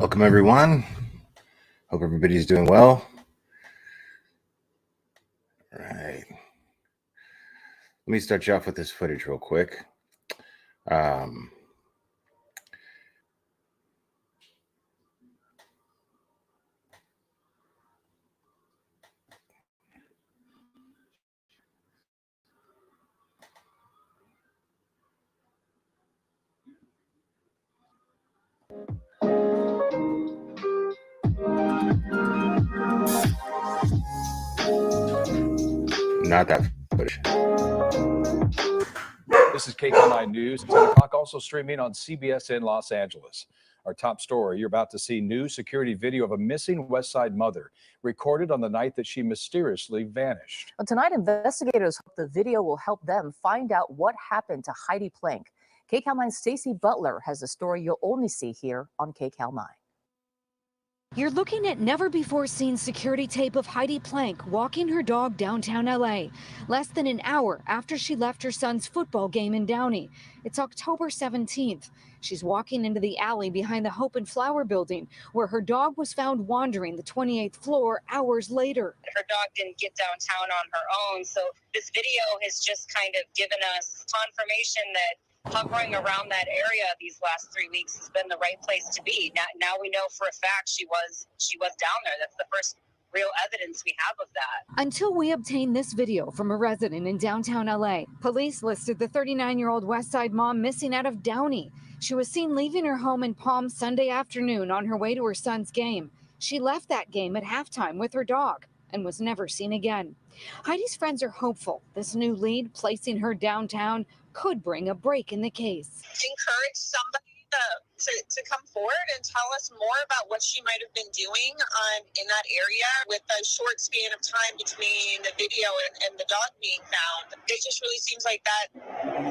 Welcome, everyone. Hope everybody's doing well. All right. Let me start you off with this footage real quick. Not that footage. This is KCAL9 News, 10 o'clock, also streaming on CBS in Los Angeles. Our top story, you're about to see new security video of a missing West Side mother recorded on the night that she mysteriously vanished. Well, tonight, investigators hope the video will help them find out what happened to Heidi Planck. KCAL9's Stacey Butler has a story you'll only see here on KCAL9. You're looking at never-before-seen security tape of Heidi Planck walking her dog downtown LA, less than an hour after she left her son's football game in Downey. It's October 17th. She's walking into the alley behind the Hope and Flower building, where her dog was found wandering the 28th floor hours later. Her dog didn't get downtown on her own, so this video has just kind of given us confirmation that hovering around that area these last 3 weeks has been the right place to be. Now we know for a fact she was down there. That's the first real evidence we have of that. Until we obtained this video from a resident in downtown LA, police listed the 39-year-old West Side mom missing out of Downey. She was seen leaving her home in Palm Sunday afternoon on her way to her son's game. She left that game at halftime with her dog and was never seen again. Heidi's friends are hopeful this new lead, placing her downtown, could bring a break in the case. Encourage somebody to come forward and tell us more about what she might have been doing in that area with a short span of time between the video and the dog being found. It just really seems like that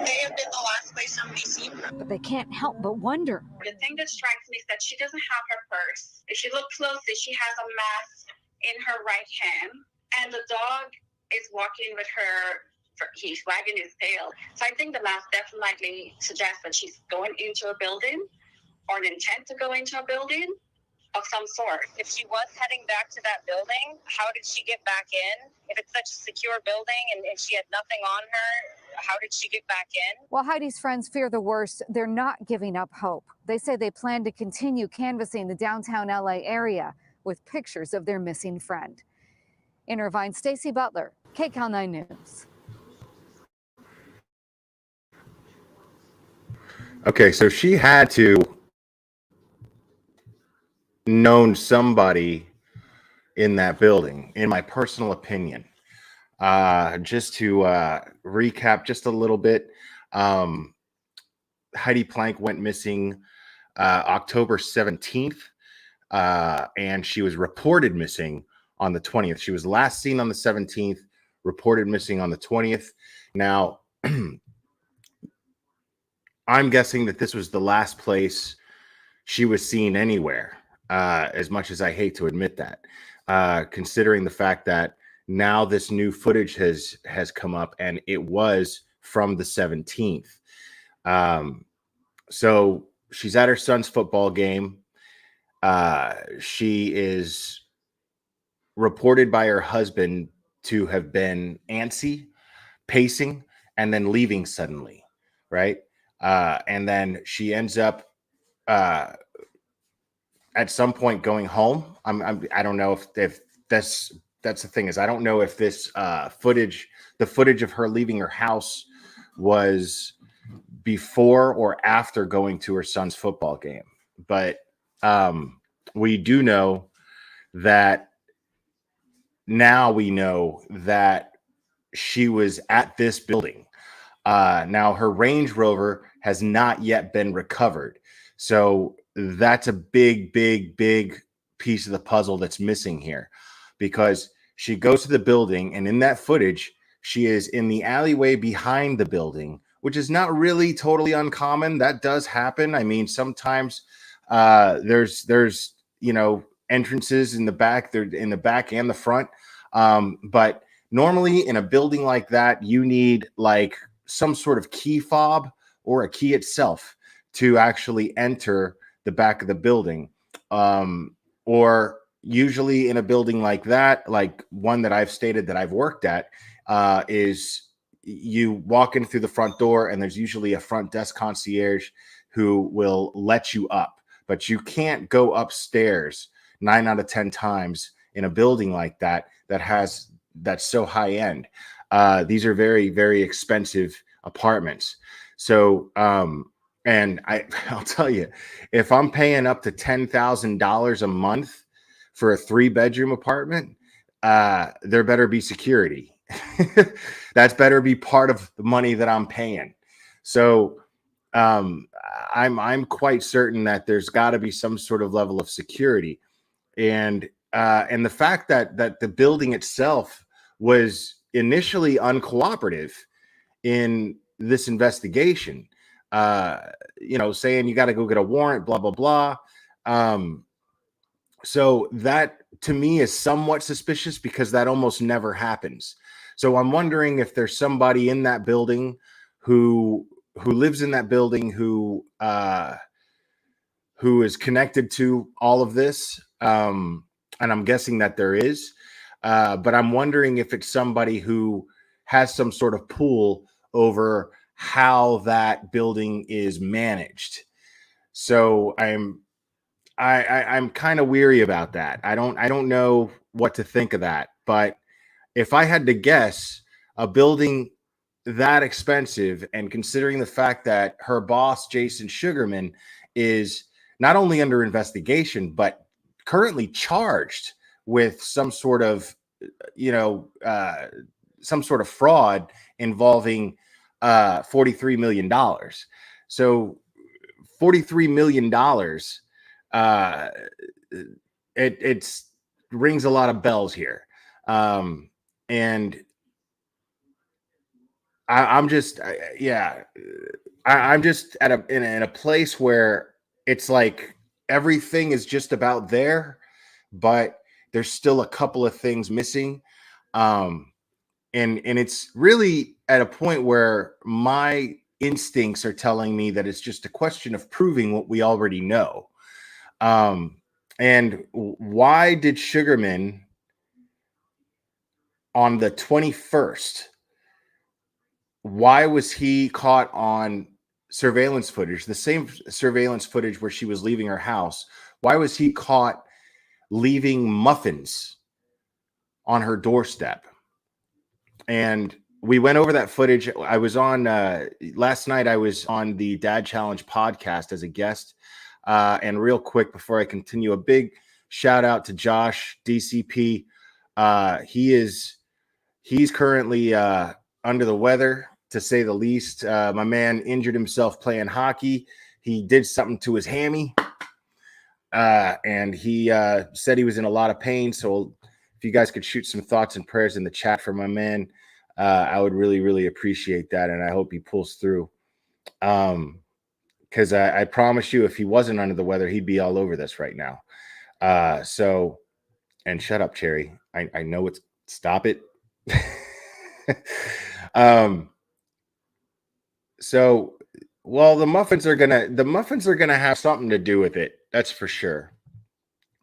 may have been the last place somebody seen her. But they can't help but wonder. The thing that strikes me is that she doesn't have her purse. If you look closely, she has a mask in her right hand, and the dog is walking with her. He's wagging his tail. So I think the mask definitely suggests that she's going into a building or an intent to go into a building of some sort. If she was heading back to that building, how did she get back in? If it's such a secure building and she had nothing on her, how did she get back in? While Heidi's friends fear the worst, they're not giving up hope. They say they plan to continue canvassing the downtown LA area with pictures of their missing friend. In Irvine, Stacey Butler, KCAL9 News. Okay, so she had to known somebody in that building, in my personal opinion. Just to recap just a little bit, Heidi Planck went missing October 17th, and she was reported missing on the 20th. She was last seen on the 17th, reported missing on the 20th. Now, I'm guessing that this was the last place she was seen anywhere, as much as I hate to admit that, considering the fact that now this new footage has come up and it was from the 17th. So she's at her son's football game. She is reported by her husband to have been antsy, pacing, and then leaving suddenly, right? And then she ends up at some point going home. I don't know if that's the thing is I don't know if this footage, the footage of her leaving her house, was before or after going to her son's football game. But we do know that now we know that she was at this building. Now her Range Rover has not yet been recovered. So that's a big piece of the puzzle that's missing here, because she goes to the building and in that footage, she is in the alleyway behind the building, which is not really totally uncommon. That does happen. I mean, sometimes there's entrances in the back, they're in the back and the front. But normally in a building like that, you need like some sort of key fob or a key itself to actually enter the back of the building. or usually in a building like that, like one that I've stated that I've worked at, is you walk in through the front door and there's usually a front desk concierge who will let you up, but you can't go upstairs 9 out of 10 times in a building like that that's so high end. These are very, very expensive apartments. So, and I'll tell you, if I'm paying up to $10,000 a month for a 3-bedroom apartment, there better be security. That's better be part of the money that I'm paying. So, I'm quite certain that there's got to be some sort of level of security, and the fact that the building itself was initially uncooperative in this investigation, saying you got to go get a warrant, blah blah blah. So that to me is somewhat suspicious because that almost never happens. So I'm wondering if there's somebody in that building who lives in that building who is connected to all of this. And I'm guessing that there is. But I'm wondering if it's somebody who has some sort of pull over how that building is managed. So I'm kind of weary about that. I don't know what to think of that. But if I had to guess, a building that expensive, and considering the fact that her boss, Jason Sugarman, is not only under investigation, but currently charged with some sort of, fraud involving $43 million. So $43 million, it rings a lot of bells here. And I'm just in a place where it's like everything is just about there, but there's still a couple of things missing. And it's really at a point where my instincts are telling me that it's just a question of proving what we already know. And why did Sugarman on the 21st, why was he caught on surveillance footage, the same surveillance footage where she was leaving her house? Why was he caught leaving muffins on her doorstep? And we went over that footage. I was on last night. I was on the Dad Challenge podcast as a guest. And real quick, before I continue, a big shout out to Josh DCP. He's currently under the weather, to say the least. My man injured himself playing hockey. He did something to his hammy, and he said he was in a lot of pain. So if you guys could shoot some thoughts and prayers in the chat for my man, I would really, really appreciate that. And I hope he pulls through. Because I promise you, if he wasn't under the weather, he'd be all over this right now. And shut up, Cherry. I know it's, stop it. The muffins are gonna have something to do with it. That's for sure.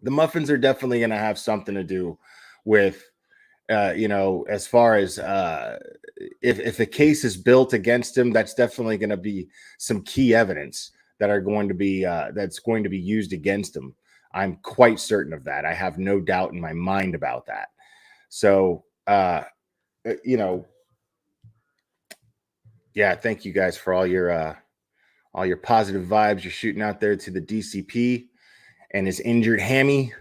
The muffins are definitely gonna have something to do with, as far as if the case is built against him, that's definitely going to be some key evidence that are going to be that's going to be used against him. I'm quite certain of that. I have no doubt in my mind about that. So, thank you guys for all your positive vibes you're shooting out there to the DCP and his injured hammy.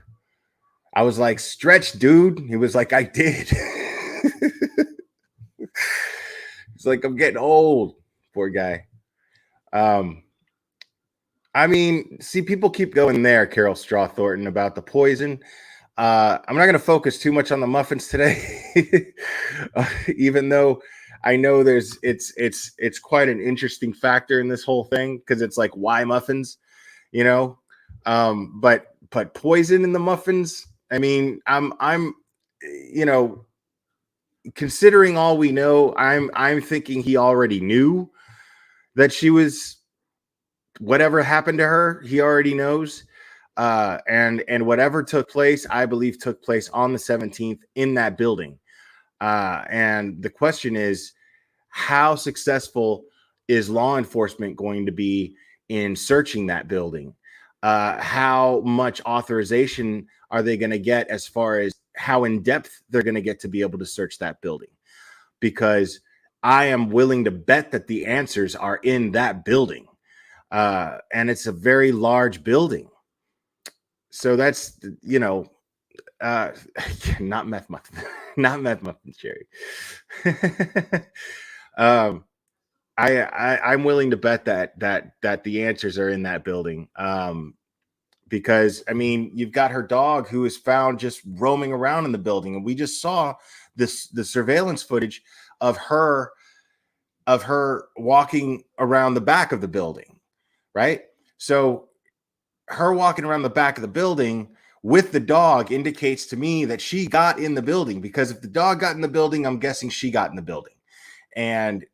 I was like, stretch, dude. He was like, I did. He's like, I'm getting old. Poor guy. People keep going there, Carol Straw Thornton, about the poison. I'm not going to focus too much on the muffins today, even though I know it's quite an interesting factor in this whole thing, because it's like, why muffins, but poison in the muffins. I'm considering all we know, I'm thinking he already knew that she was, whatever happened to her, he already knows. And whatever took place, I believe took place on the 17th in that building. And the question is, how successful is law enforcement going to be in searching that building? How much authorization are they going to get as far as how in depth they're going to get to be able to search that building? Because I am willing to bet that the answers are in that building. And it's a very large building. So that's, not meth muffin, not meth muffin, Sherry. I'm willing to bet that the answers are in that building. Because I mean, you've got her dog who is found just roaming around in the building, and we just saw the surveillance footage of her walking around the back of the building, right? So her walking around the back of the building with the dog indicates to me that she got in the building, because if the dog got in the building, I'm guessing she got in the building. And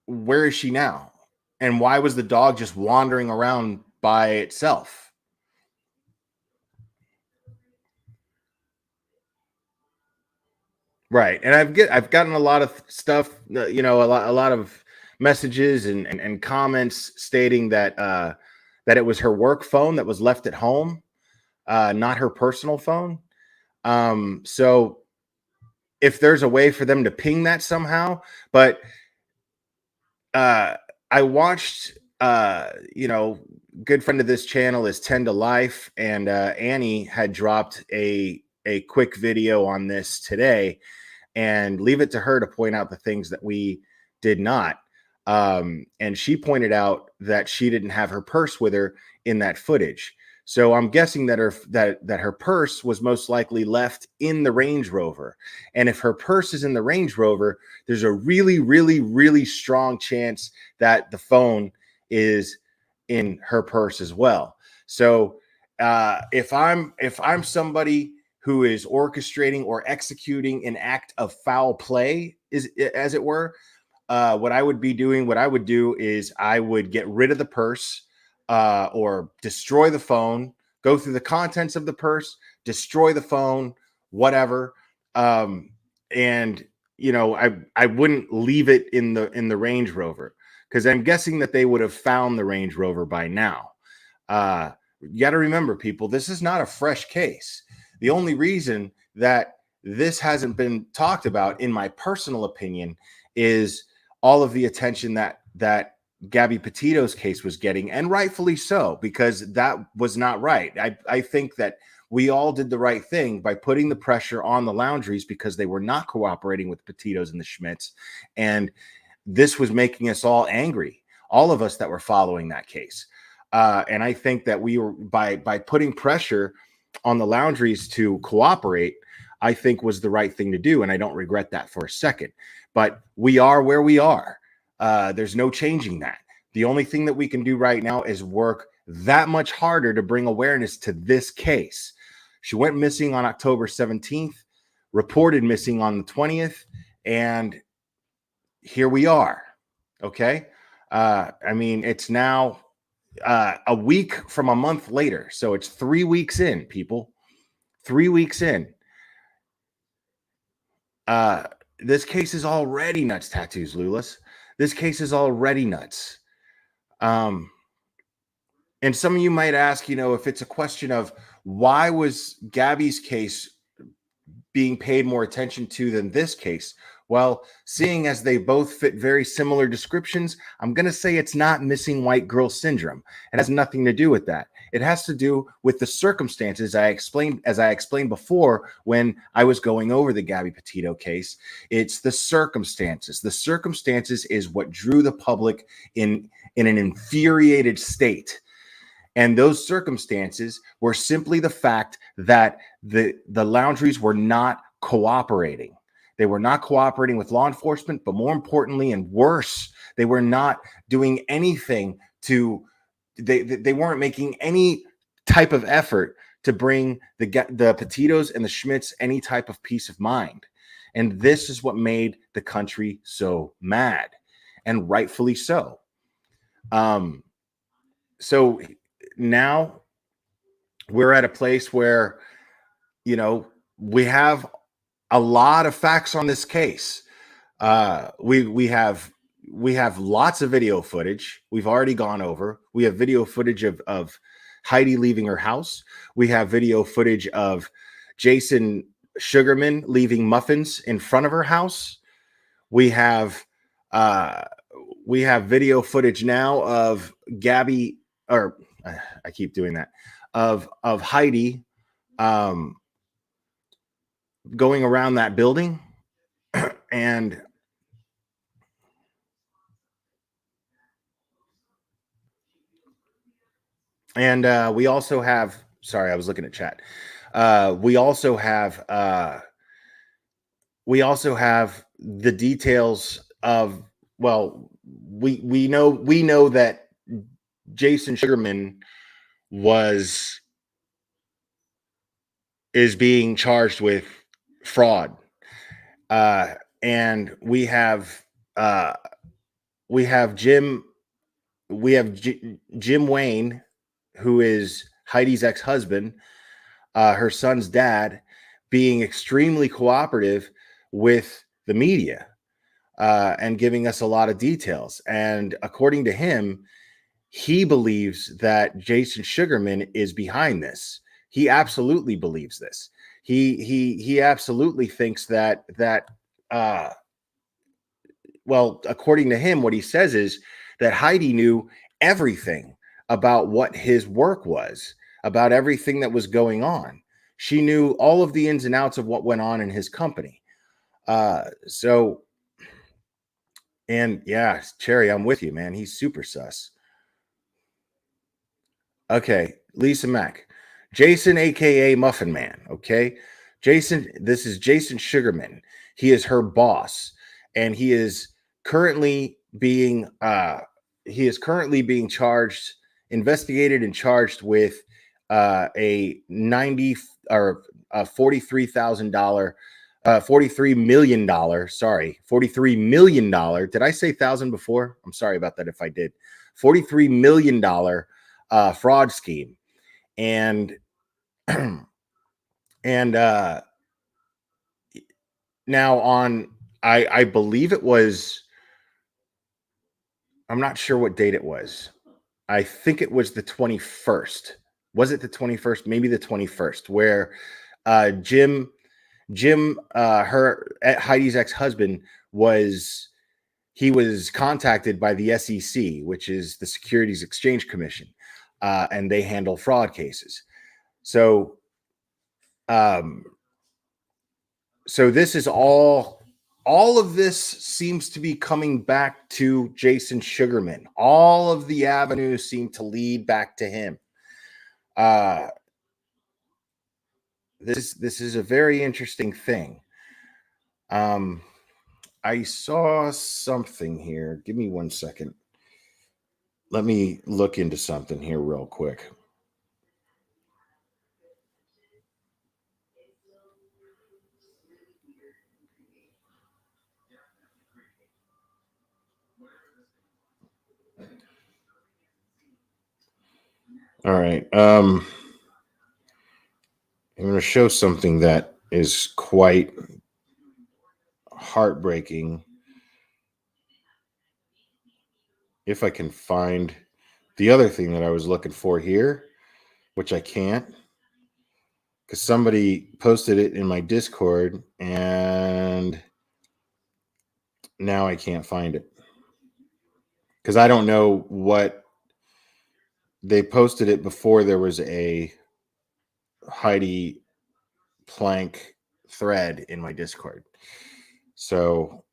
where is she now? And why was the dog just wandering around by itself? Right. And I've gotten a lot of stuff, a lot of messages and comments stating that that it was her work phone that was left at home, not her personal phone. So if there's a way for them to ping that somehow, but I watched, good friend of this channel is 10 to Life, and Annie had dropped a quick video on this today, and leave it to her to point out the things that we did not. And she pointed out that she didn't have her purse with her in that footage. So I'm guessing that her purse was most likely left in the Range Rover. And if her purse is in the Range Rover, there's a really, really, really strong chance that the phone is in her purse as well. So if I'm somebody who is orchestrating or executing an act of foul play, as it were, what I would do is I would get rid of the purse, or destroy the phone, go through the contents of the purse, destroy the phone, whatever. And I wouldn't leave it in the Range Rover, because I'm guessing that they would have found the Range Rover by now. You got to remember, people, this is not a fresh case. The only reason that this hasn't been talked about, in my personal opinion, is all of the attention that Gabby Petito's case was getting, and rightfully so, because that was not right. I think that we all did the right thing by putting the pressure on the Laundries, because they were not cooperating with Petito's and the Schmitz, and this was making us all angry, all of us that were following that case. And I think that we were, by putting pressure on the Laundries to cooperate, I think was the right thing to do, and I don't regret that for a second. But we are where we are. There's no changing that. The only thing that we can do right now is work that much harder to bring awareness to this case. She went missing on October 17th, reported missing on the 20th, and here we are. Okay. I mean, it's now a week from a month later. So it's 3 weeks in, people. 3 weeks in. This case is already nuts, Tattoos Lulas. This case is already nuts. And some of you might ask, if it's a question of why was Gabby's case being paid more attention to than this case? Well, seeing as they both fit very similar descriptions, I'm going to say it's not missing white girl syndrome. It has nothing to do with that. It has to do with the circumstances as I explained before when I was going over the Gabby Petito case. It's the circumstances. The circumstances is what drew the public in an infuriated state. And those circumstances were simply the fact that the Laundries were not cooperating. They were not cooperating with law enforcement, but more importantly and worse, they were not doing anything to, they weren't making any type of effort to bring the Petitos and the Schmitz any type of peace of mind. And this is what made the country so mad, and rightfully so. so now we're at a place where, you know, we have a lot of facts on this case. We have lots of video footage. We've already gone over. We have video footage of Heidi leaving her house. We have video footage of Jason Sugarman leaving muffins in front of her house. We have video footage now of Gabby, or I keep doing that, of Heidi going around that building. And we also have, sorry, I was looking at chat. We also have the details of, well, we know that Jason Sugarman is being charged with fraud. And we have Jim Wayne, who is Heidi's ex-husband, her son's dad, being extremely cooperative with the media and giving us a lot of details. And according to him, he believes that Jason Sugarman is behind this. He absolutely believes this. He absolutely thinks that well, according to him, what he says is that Heidi knew everything about what his work was, about everything that was going on. She knew all of the ins and outs of what went on in his company. And yeah, Cherry, I'm with you, man. He's super sus. Okay, Lisa Mack. Jason, aka Muffin Man. Okay, Jason, this is Jason Sugarman. He is her boss, and he is currently being charged, investigated, and charged with a $43 million. Sorry, $43 million. Did I say thousand before? I'm sorry about that if I did. $43 million fraud scheme, and now on, I believe it was, I'm not sure what date it was. I think it was the 21st. Was it the 21st? Maybe the 21st, where Jim, Heidi's ex-husband, was contacted by the SEC, which is the Securities Exchange Commission, and they handle fraud cases. So this is all of this seems to be coming back to Jason Sugarman. All of the avenues seem to lead back to him. This is a very interesting thing. I saw something here. Give me 1 second. Let me look into something here real quick. All right. I'm going to show something that is quite heartbreaking. If I can find the other thing that I was looking for here, which I can't, because somebody posted it in my Discord and now I can't find it. Because I don't know what they posted it before there was a Heidi Planck thread in my Discord. So,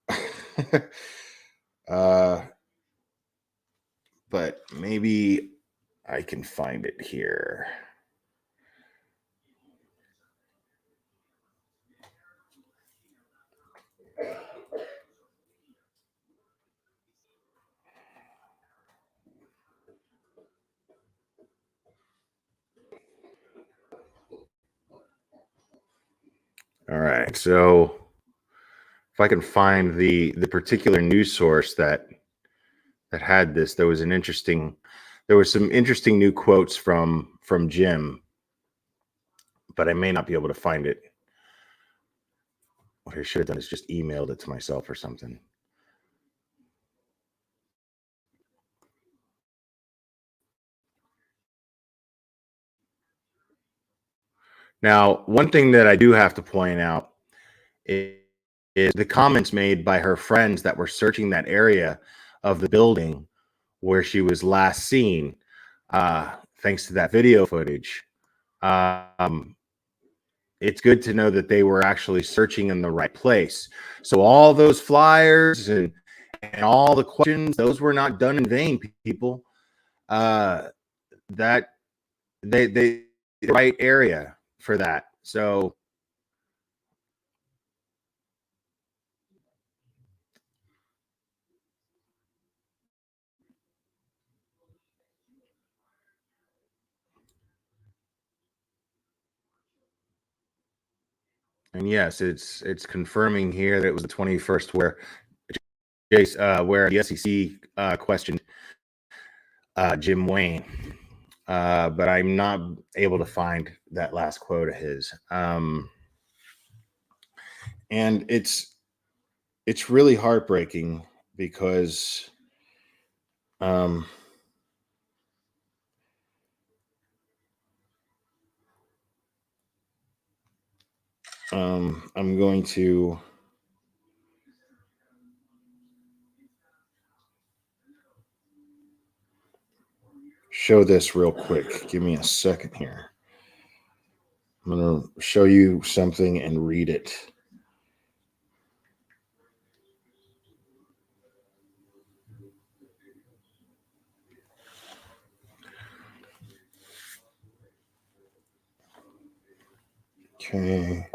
but maybe I can find it here. All right, so if I can find the particular news source that had this, there was an interesting there was some interesting new quotes from Jim, but I may not be able to find it. What I should have done is just emailed it to myself or something. Now, one thing that I do have to point out is the comments made by her friends that were searching that area of the building where she was last seen, thanks to that video footage. It's good to know that they were actually searching in the right place. So all those flyers and all the questions, those were not done in vain, people. That they the right area for that. So and yes, it's confirming here that it was the 21st where where the SEC questioned Jim Wayne, but I'm not able to find that last quote of his. And it's really heartbreaking because I'm going to show this real quick. Give me a second here. I'm going to show you something and read it. Okay.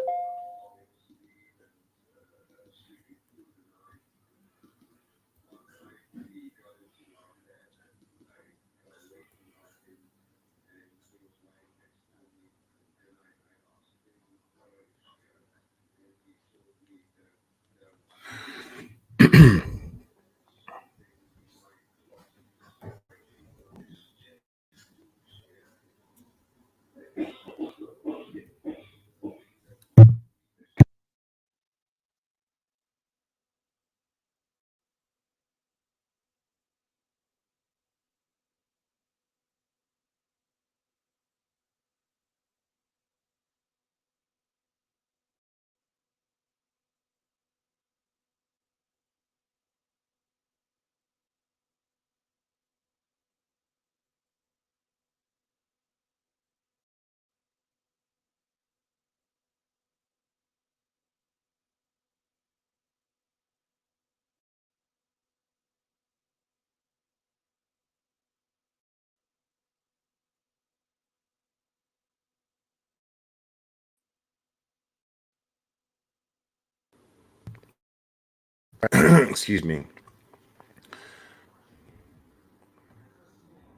Excuse me.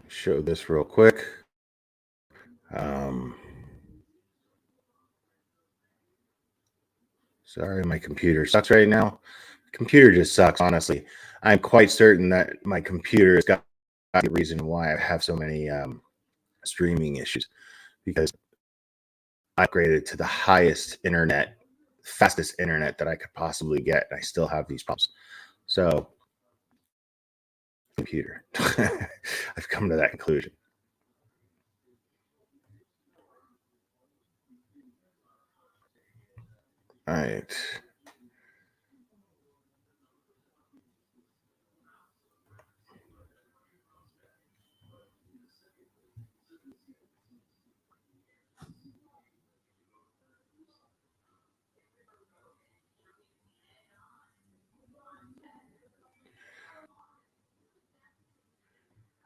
Show this real quick. Sorry, my computer sucks right now. Computer just sucks, honestly. I'm quite certain that my computer has got the reason why I have so many streaming issues, because I upgraded to the highest internet, fastest internet that I could possibly get, and I still have these problems. So, computer. I've come to that conclusion. All right.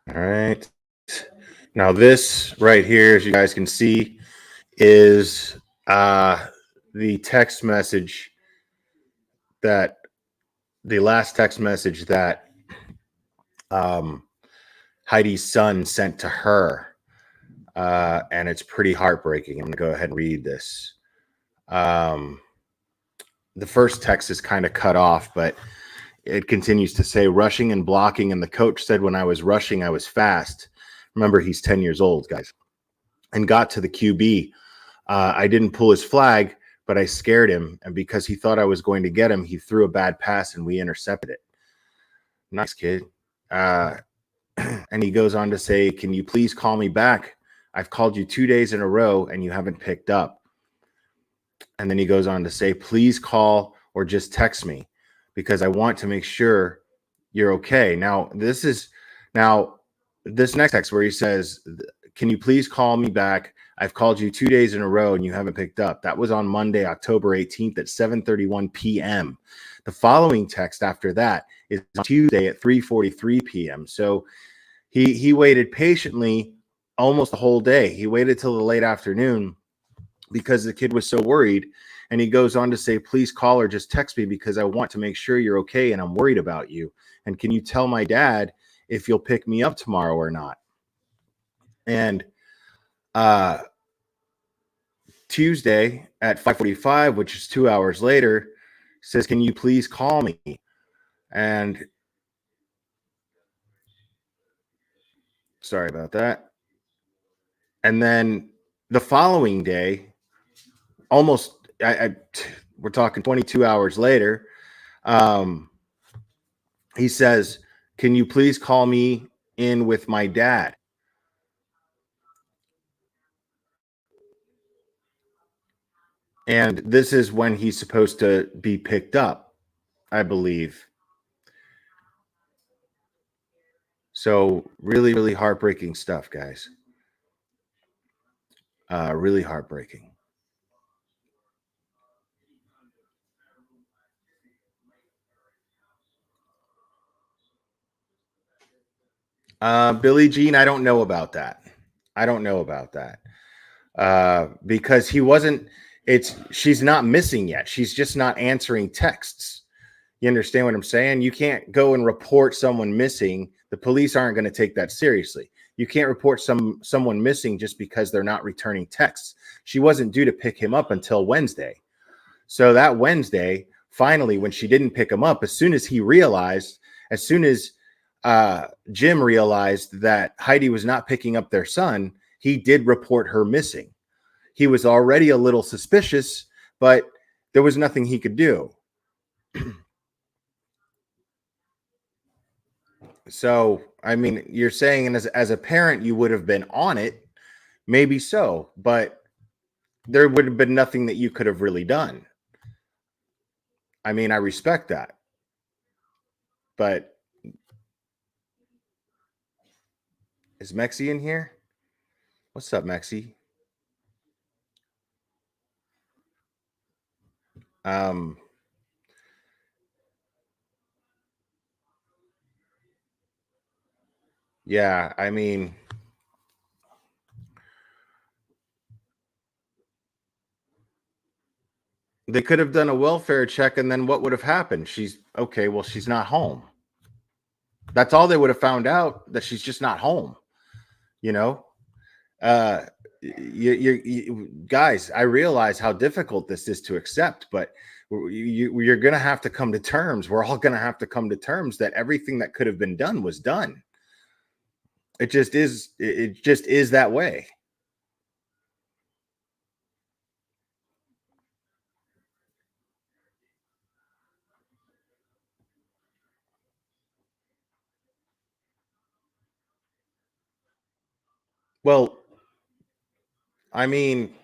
All right. Now this right here, as you guys can see, is the text message that the last text message that Heidi's son sent to her. And it's pretty heartbreaking. I'm going to go ahead and read this. The first text is kind of cut off, but it continues to say, rushing and blocking. And the coach said, when I was rushing, I was fast. Remember, he's 10 years old, guys, and got to the QB. I didn't pull his flag, but I scared him. And because he thought I was going to get him, he threw a bad pass and we intercepted it. Nice kid. And he goes on to say, can you please call me back? I've called you 2 days in a row and you haven't picked up. And then he goes on to say, please call or just text me because I want to make sure you're okay. Now, this next text where he says, can you please call me back? I've called you 2 days in a row and you haven't picked up. That was on Monday, October 18th at 7:31 p.m. The following text after that is on Tuesday at 3:43 p.m. So he waited patiently almost the whole day. He waited till the late afternoon because the kid was so worried. And he goes on to say, please call or just text me because I want to make sure you're okay and I'm worried about you. And can you tell my dad if you'll pick me up tomorrow or not? And Tuesday at 5:45, which is 2 hours later, says, can you please call me? And sorry about that. And then the following day, we're talking 22 hours later, he says, can you please call me in with my dad? And this is when he's supposed to be picked up, I believe. So really, really heartbreaking stuff, guys. Really heartbreaking. Billie Jean, I don't know about that. Because she's not missing yet. She's just not answering texts. You understand what I'm saying? You can't go and report someone missing. The police aren't going to take that seriously. You can't report someone missing just because they're not returning texts. She wasn't due to pick him up until Wednesday. So that Wednesday, finally, when she didn't pick him up, as soon as Jim realized that Heidi was not picking up their son, he did report her missing. He was already a little suspicious, but there was nothing he could do. So, I mean, you're saying as a parent, you would have been on it. Maybe so, but there would have been nothing that you could have really done. I mean, I respect that. But is Mexi in here? What's up, Mexi? Yeah, I mean, they could have done a welfare check, and then what would have happened? She's okay. Well, she's not home. That's all they would have found out, that she's just not home. You know, you guys, I realize how difficult this is to accept, but you're going to have to come to terms. We're all going to have to come to terms that everything that could have been done was done. It just is. It just is that way. Well, I mean,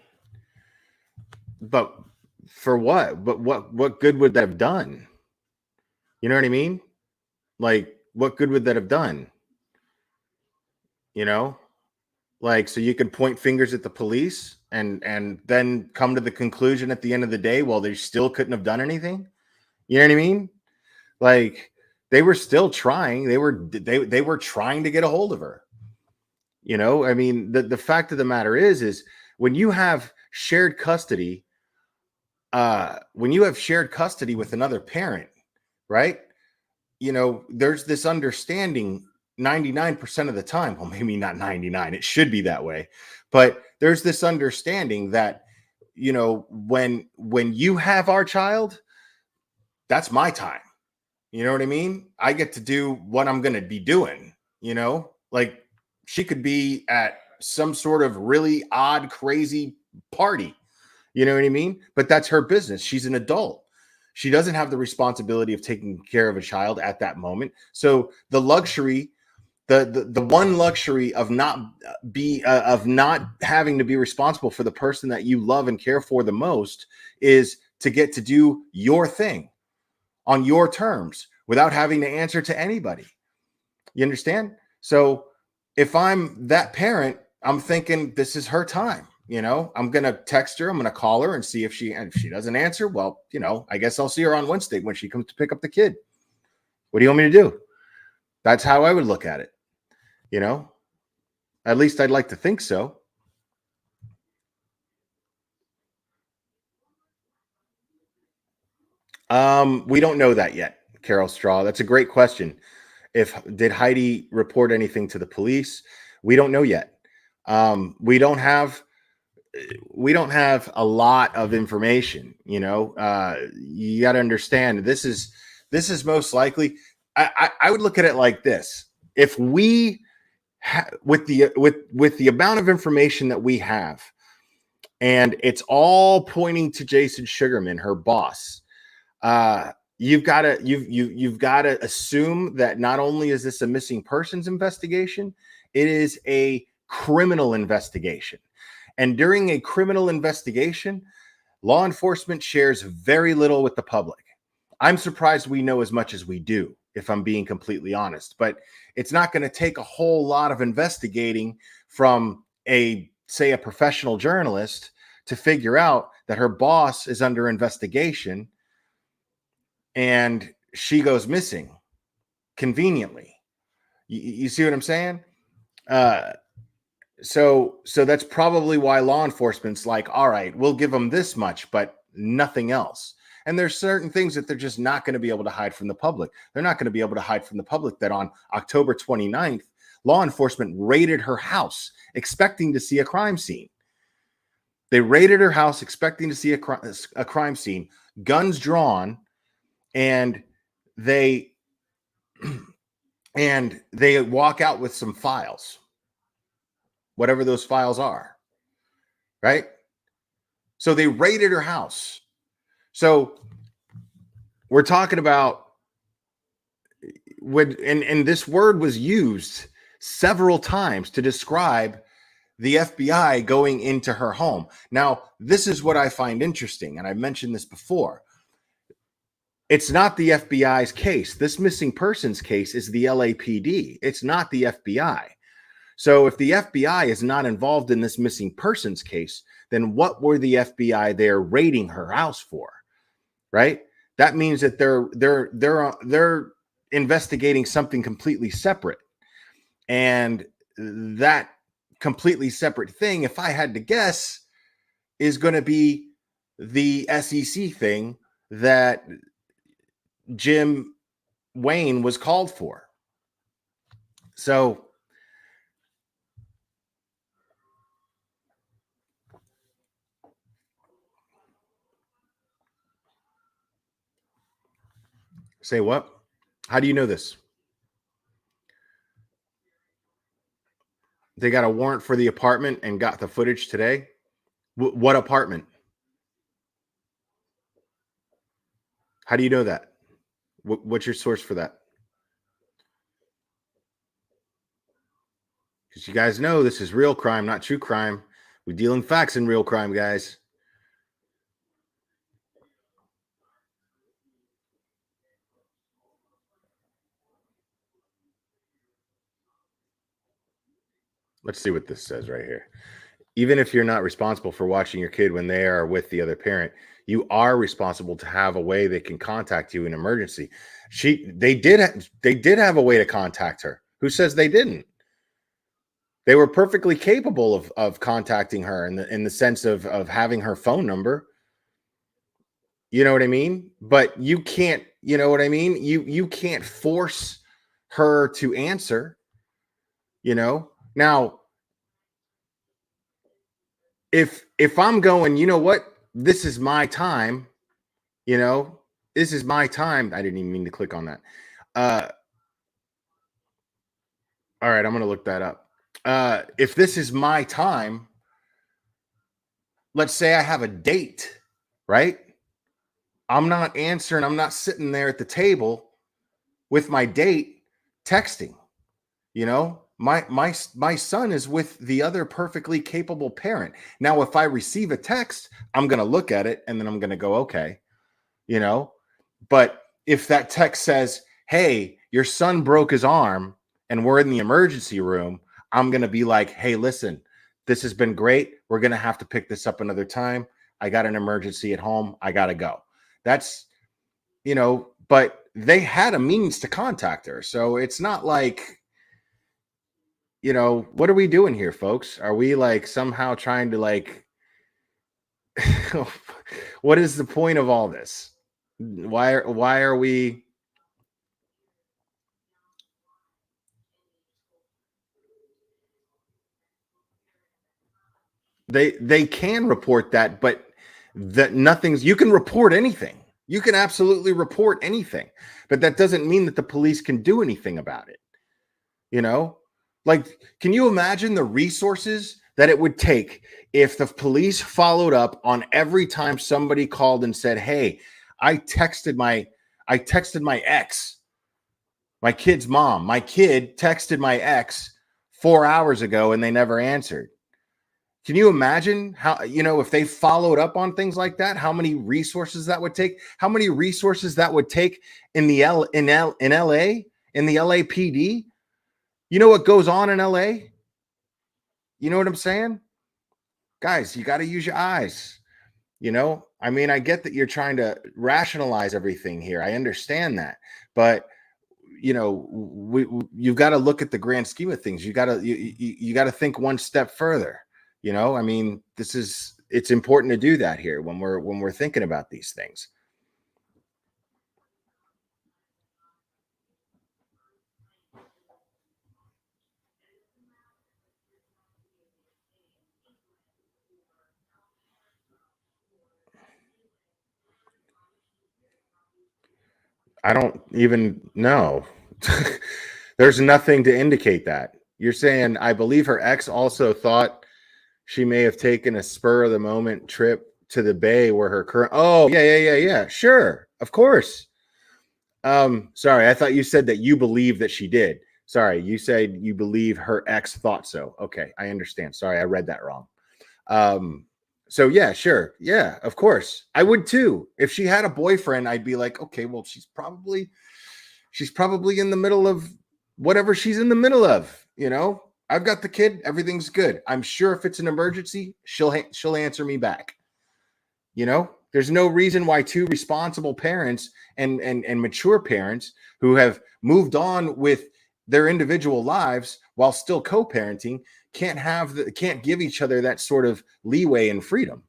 but for what? But what good would that have done? You know what I mean? Like, what good would that have done? You know, like, so you could point fingers at the police and then come to the conclusion at the end of the day, well, they still couldn't have done anything. You know what I mean? Like, they were still trying. They were trying to get a hold of her. You know, I mean, the fact of the matter is when you have shared custody, with another parent, right? You know, there's this understanding 99% of the time. Well, maybe not 99. It should be that way. But there's this understanding that, you know, when you have our child, that's my time. You know what I mean? I get to do what I'm going to be doing, you know, like She could be at some sort of really odd, crazy party. You know what I mean? But that's her business. She's an adult. She doesn't have the responsibility of taking care of a child at that moment. So the luxury, the one luxury of not having to be responsible for the person that you love and care for the most is to get to do your thing on your terms without having to answer to anybody. You understand? So if I'm that parent, I'm thinking this is her time. I'm going to text her. I'm going to call her and see if she doesn't answer. Well, I guess I'll see her on Wednesday when she comes to pick up the kid. What do you want me to do? That's how I would look at it. At least I'd like to think so. We don't know that yet, Carol Straw. That's a great question. Did Heidi report anything to the police? We don't know yet. We don't have a lot of information. You got to understand this is most likely. I would look at it like this: if we with the amount of information that we have, and it's all pointing to Jason Sugarman, her boss. You've got to assume that not only is this a missing persons investigation, it is a criminal investigation. And during a criminal investigation, law enforcement shares very little with the public. I'm surprised we know as much as we do, if I'm being completely honest. But it's not going to take a whole lot of investigating from say a professional journalist to figure out that her boss is under investigation and she goes missing conveniently. You see what I'm saying? So that's probably why law enforcement's like, all right, we'll give them this much, but nothing else. And there's certain things that they're just not going to be able to hide from the public. They're not going to be able to hide from the public that on October 29th, law enforcement raided her house expecting to see a crime scene. They raided her house expecting to see a crime scene, guns drawn, and they walk out with some files, whatever those files are, right? So they raided her house. So we're talking about and this word was used several times to describe the FBI going into her home. Now, this is what I find interesting, and I've mentioned this before. It's not the FBI's case. This missing persons case is the LAPD. It's not the FBI. So if the FBI is not involved in this missing persons case, then what were the FBI there raiding her house for? Right? That means that they're investigating something completely separate. And that completely separate thing, if I had to guess, is going to be the SEC thing that Jim Wayne was called for. So say what? How do you know this? They got a warrant for the apartment and got the footage today. What apartment? How do you know that? What's your source for that? Because you guys know this is real crime, not true crime. We deal in facts in real crime, guys. Let's see what this says right here. Even if you're not responsible for watching your kid when they are with the other parent, you are responsible to have a way they can contact you in emergency. They did have a way to contact her. Who says they didn't? They were perfectly capable of contacting her in the sense of having her phone number. You know what I mean? But you can't, you know what I mean? You can't force her to answer, Now, if I'm going, you know what? This is my time, this is my time. I didn't even mean to click on that. All right, I'm going to look that up. if this is my time, let's say I have a date, right? I'm not answering. I'm not sitting there at the table with my date texting. You know, my son is with the other perfectly capable parent. Now, if I receive a text, I'm going to look at it and then I'm going to go, okay, you know. But if that text says, hey, your son broke his arm and we're in the emergency room, I'm going to be like, hey, listen, this has been great. We're going to have to pick this up another time. I got an emergency at home. I got to go. That's, you know, but they had a means to contact her. So it's not like, you know, what are we doing here, folks? Are we like somehow trying to like, what is the point of all this? Why are we? They can report that, but that nothing's, you can report anything. You can absolutely report anything, but that doesn't mean that the police can do anything about it. You know, like, can you imagine the resources that it would take if the police followed up on every time somebody called and said, hey, I texted my ex, my kid's mom, my kid texted my ex 4 hours ago and they never answered. Can you imagine how, you know, if they followed up on things like that, how many resources that would take, how many resources that would take in the LA, in the LAPD? You know what goes on in LA? You know what I'm saying? Guys, you got to use your eyes. You know, I mean, I get that you're trying to rationalize everything here. I understand that. But, you know, you've got to look at the grand scheme of things. You got to think one step further. You know, I mean, it's important to do that here when we're thinking about these things. I don't even know. There's nothing to indicate that. You're saying, I believe her ex also thought she may have taken a spur of the moment trip to the Bay where her current. Oh, yeah. Sure. Of course. Sorry, I thought you said that you believe that she did. Sorry, you said you believe her ex thought so. Okay, I understand. Sorry, I read that wrong. So yeah, sure. Yeah, of course. I would too. If she had a boyfriend, I'd be like, okay, well, she's probably in the middle of whatever she's in the middle of, you know? I've got the kid, everything's good. I'm sure if it's an emergency, she'll answer me back. You know, there's no reason why two responsible parents and mature parents who have moved on with their individual lives while still co-parenting can't give each other that sort of leeway and freedom.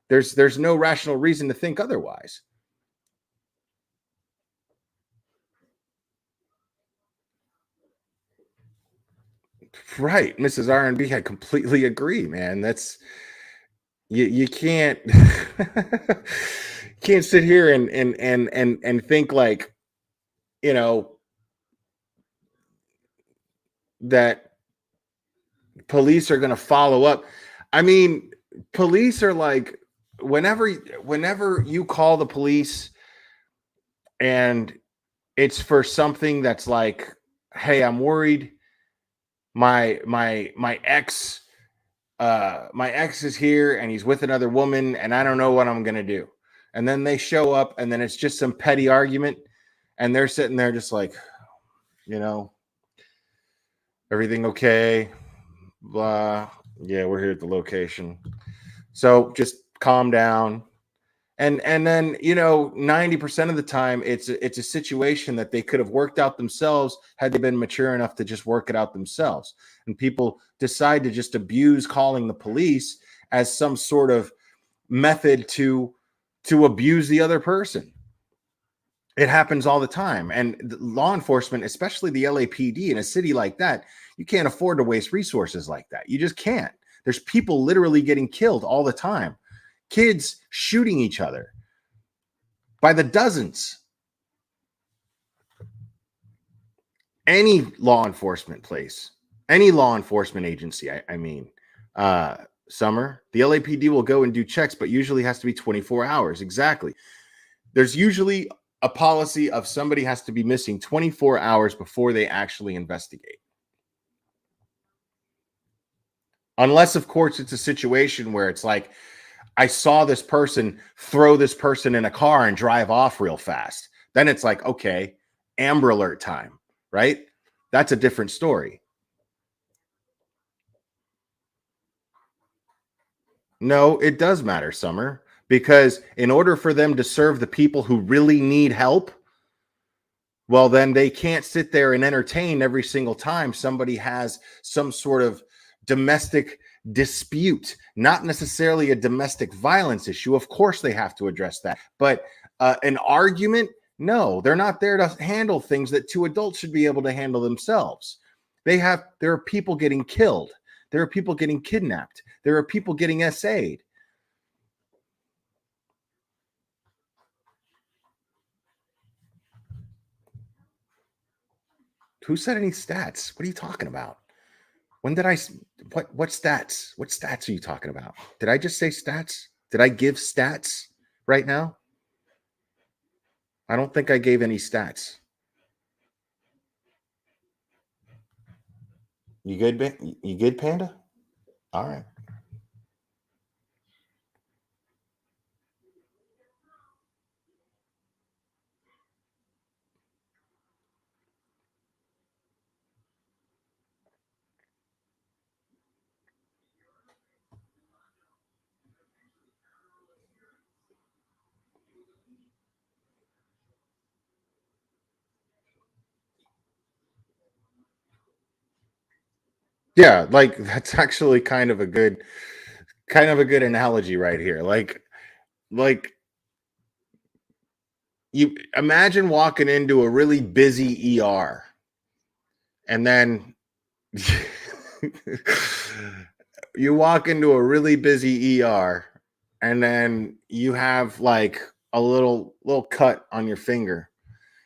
There's no rational reason to think otherwise. Right, Mrs. R&B, I completely agree, man. That's you can't can't sit here and think like, you know, that police are going to follow up. I mean, police are like, whenever you call the police and it's for something that's like, hey, I'm worried my ex is here and he's with another woman and I don't know what I'm going to do. And then they show up and then it's just some petty argument and they're sitting there just like, you know, everything okay? Blah. Yeah, we're here at the location. So just calm down. And then, you know, 90% of the time it's a situation that they could have worked out themselves had they been mature enough to just work it out themselves. And people decide to just abuse calling the police as some sort of method to abuse the other person. It happens all the time. And law enforcement, especially the LAPD in a city like that, you can't afford to waste resources like that. You just can't. There's people literally getting killed all the time. Kids shooting each other by the dozens. Any law enforcement place Any law enforcement agency, I mean. Summer, the LAPD will go and do checks, but usually has to be 24 hours. Exactly. There's usually a policy of somebody has to be missing 24 hours before they actually investigate. Unless, of course, it's a situation where it's like, I saw this person throw this person in a car and drive off real fast. Then it's like, okay, Amber Alert time, right? That's a different story. No, it does matter, Summer, because in order for them to serve the people who really need help, well, then they can't sit there and entertain every single time somebody has some sort of domestic dispute, not necessarily a domestic violence issue. Of course, they have to address that. But an argument, no, they're not there to handle things that two adults should be able to handle themselves. There are people getting killed. There are people getting kidnapped. There are people getting SA'd. Who said any stats? What are you talking about? When did I? What stats? What stats are you talking about? Did I just say stats? Did I give stats right now? I don't think I gave any stats. You good? You good, Panda? All right. Yeah, like that's actually kind of a good analogy right here. Like you imagine walking into a really busy ER and then you walk into a really busy ER and then you have like a little cut on your finger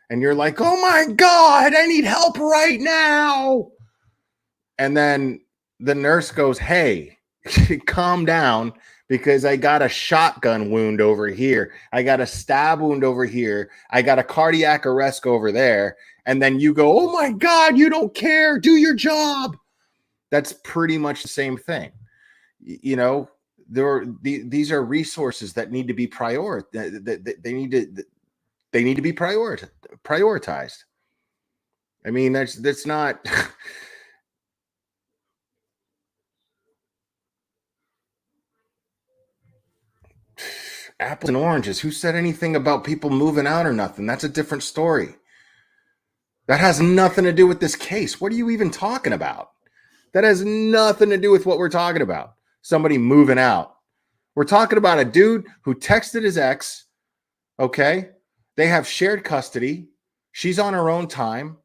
and you're like, "Oh my God, I need help right now." And then the nurse goes, "Hey, calm down because I got a shotgun wound over here. I got a stab wound over here. I got a cardiac arrest over there." And then you go, "Oh my God, you don't care. Do your job." That's pretty much the same thing. You know, these are resources that need to be they need to be prioritized. I mean, that's not apples and oranges. Who said anything about people moving out or nothing? That's a different story. That has nothing to do with this case. What are you even talking about? That has nothing to do with what we're talking about. Somebody moving out. We're talking about a dude who texted his ex. Okay. They have shared custody. She's on her own time.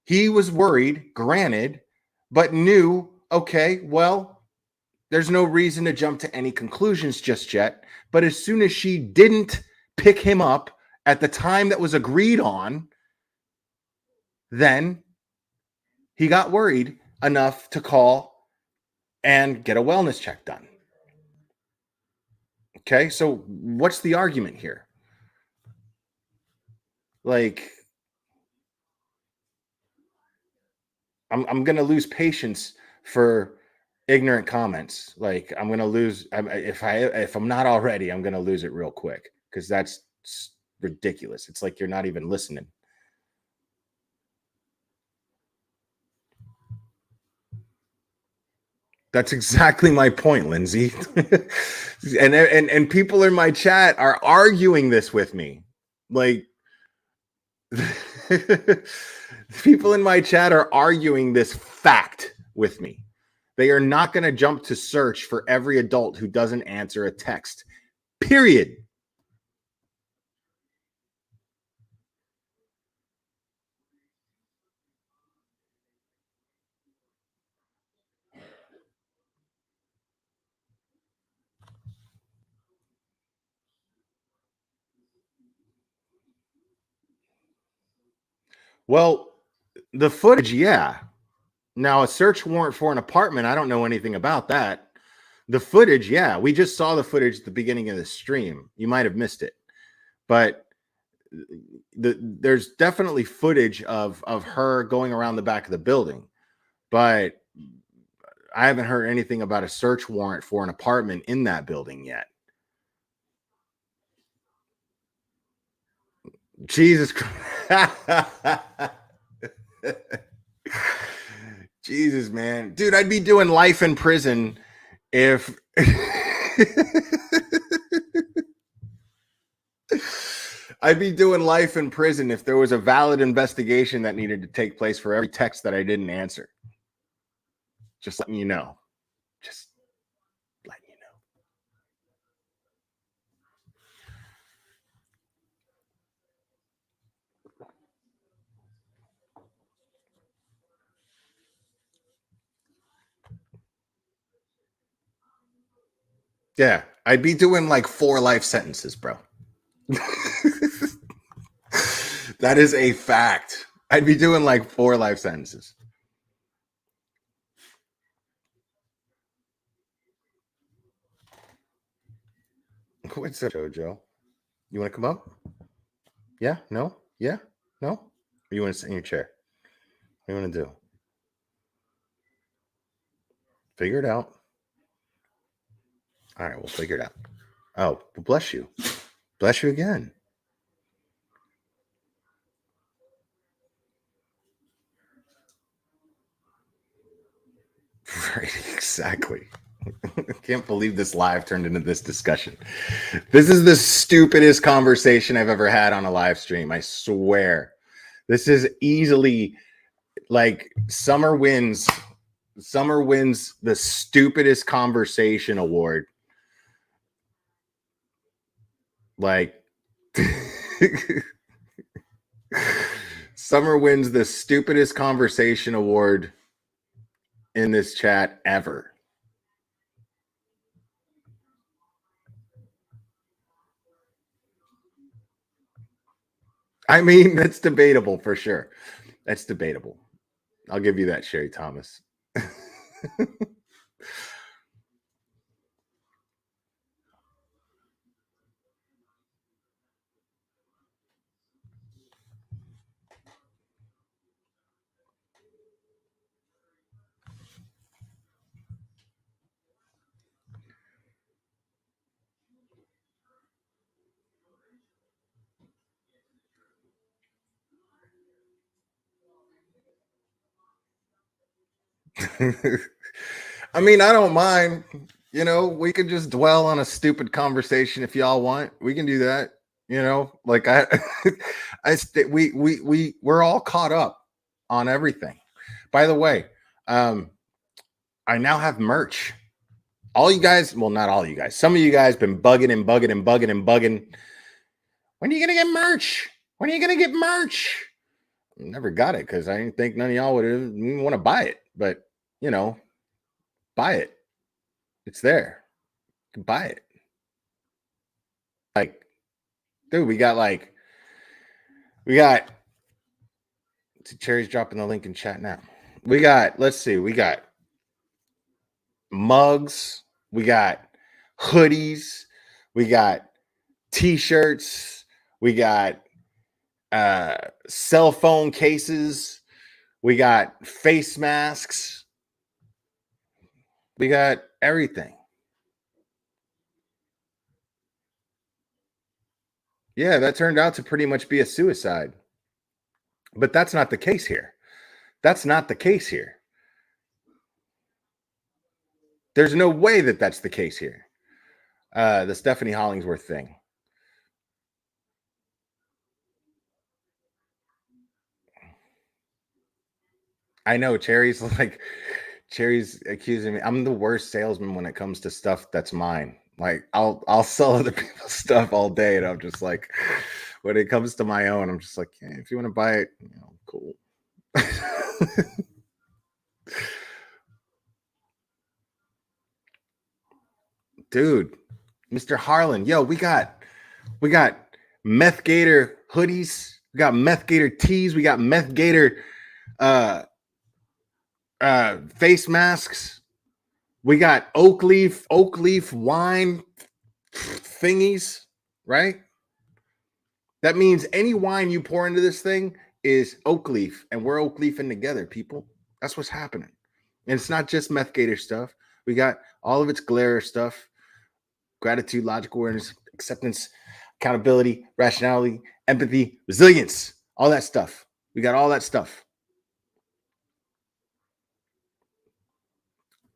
He was worried, granted, but knew, okay, well, there's no reason to jump to any conclusions just yet. But as soon as she didn't pick him up at the time that was agreed on, then he got worried enough to call and get a wellness check done. Okay, so what's the argument here? Like, I'm going to lose patience for ignorant comments. Like, I'm going to lose if I'm not already, I'm going to lose it real quick because that's ridiculous. It's like you're not even listening. That's exactly my point, Lindsay. and people in my chat are arguing this with me. Like people in my chat are arguing this fact with me. They are not going to jump to search for every adult who doesn't answer a text. Period. Well, the footage, yeah. Now, a search warrant for an apartment, I don't know anything about that. The footage, yeah, we just saw the footage at the beginning of the stream. You might have missed it, but there's definitely footage of her going around the back of the building, but I haven't heard anything about a search warrant for an apartment in that building yet. Jesus Christ. Jesus, man. Dude, I'd be doing life in prison if I'd be doing life in prison if there was a valid investigation that needed to take place for every text that I didn't answer. Just letting you know. Just letting you know. Yeah, I'd be doing like 4 life sentences, bro. That is a fact. I'd be doing like 4 life sentences. What's up, Jojo? You want to come up? Yeah? No? Yeah? No? Or you want to sit in your chair? What do you want to do? Figure it out. All right, we'll figure it out. Oh, well, bless you. Bless you again. Right, exactly. I can't believe this live turned into this discussion. This is the stupidest conversation I've ever had on a live stream. I swear. This is easily like Summer wins the stupidest conversation award. Like Summer wins the stupidest conversation award in this chat ever. I mean, that's debatable for sure. That's debatable. I'll give you that, Sherry Thomas. I mean, I don't mind. You know, we could just dwell on a stupid conversation if y'all want. We can do that. You know, like we're all caught up on everything. By the way, I now have merch. All you guys, well, not all you guys. Some of you guys been bugging and bugging and bugging and bugging. When are you gonna get merch? When are you gonna get merch? Never got it because I didn't think none of y'all would even want to buy it. But you know, buy it. It's there. You can buy it. Like, dude, we got Cherry's dropping the link in chat now. Let's see, we got mugs, we got hoodies, we got t-shirts, we got cell phone cases, we got face masks, we got everything. Yeah, that turned out to pretty much be a suicide. But that's not the case here. That's not the case here. There's no way that that's the case here. The Stephanie Hollingsworth thing. I know Cherry's accusing me. I'm the worst salesman when it comes to stuff that's mine. Like I'll sell other people's stuff all day, and I'm just like, when it comes to my own, I'm just like, hey, if you want to buy it, you know, cool. Dude, Mr. Harlan, yo, we got Meth Gator hoodies, we got Meth Gator tees, we got Meth Gator face masks. We got oak leaf wine thingies, right? That means any wine you pour into this thing is oak leaf, and we're oak leafing together, people. That's what's happening. And it's not just meth gator stuff. We got all of its glare stuff: gratitude, logical awareness, acceptance, accountability, rationality, empathy, resilience, all that stuff. We got all that stuff.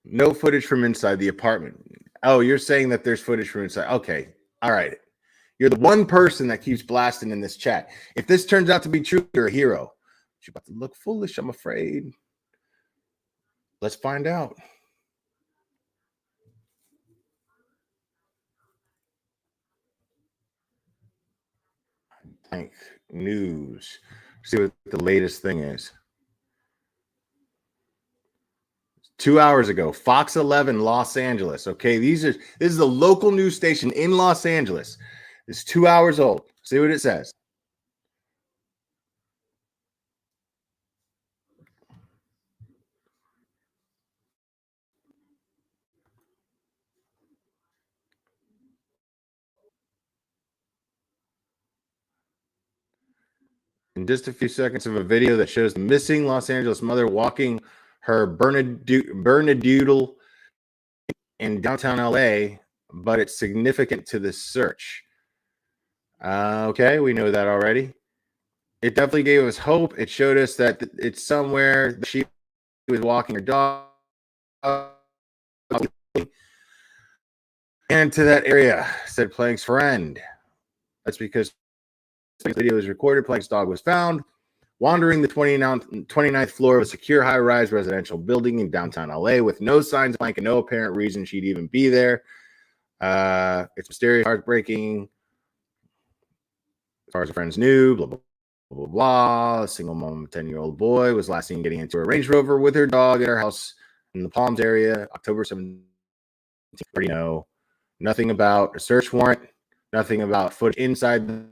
No footage from inside the apartment. Oh, you're saying that there's footage from inside. Okay. All right. You're the one person that keeps blasting in this chat. If this turns out to be true, you're a hero. You're about to look foolish, I'm afraid. Let's find out. Planck News. See what the latest thing is. 2 hours ago, Fox 11, Los Angeles. Okay, this is the local news station in Los Angeles. It's 2 hours old. See what it says. In just a few seconds of a video that shows the missing Los Angeles mother walking her Bernedoodle in downtown LA, but it's significant to the search. Okay, we know that already. It definitely gave us hope. It showed us that it's somewhere. She was walking her dog into that area, said Planck's friend. That's because the video was recorded. Planck's dog was found wandering the 29th floor of a secure high-rise residential building in downtown LA with no signs of Planck and no apparent reason she'd even be there. It's mysterious, heartbreaking. As far as her friends knew, blah, blah, blah, blah, blah. A single mom, 10-year-old boy was last seen getting into a Range Rover with her dog at her house in the Palms area, October 17th. You know, nothing about a search warrant, nothing about footage inside the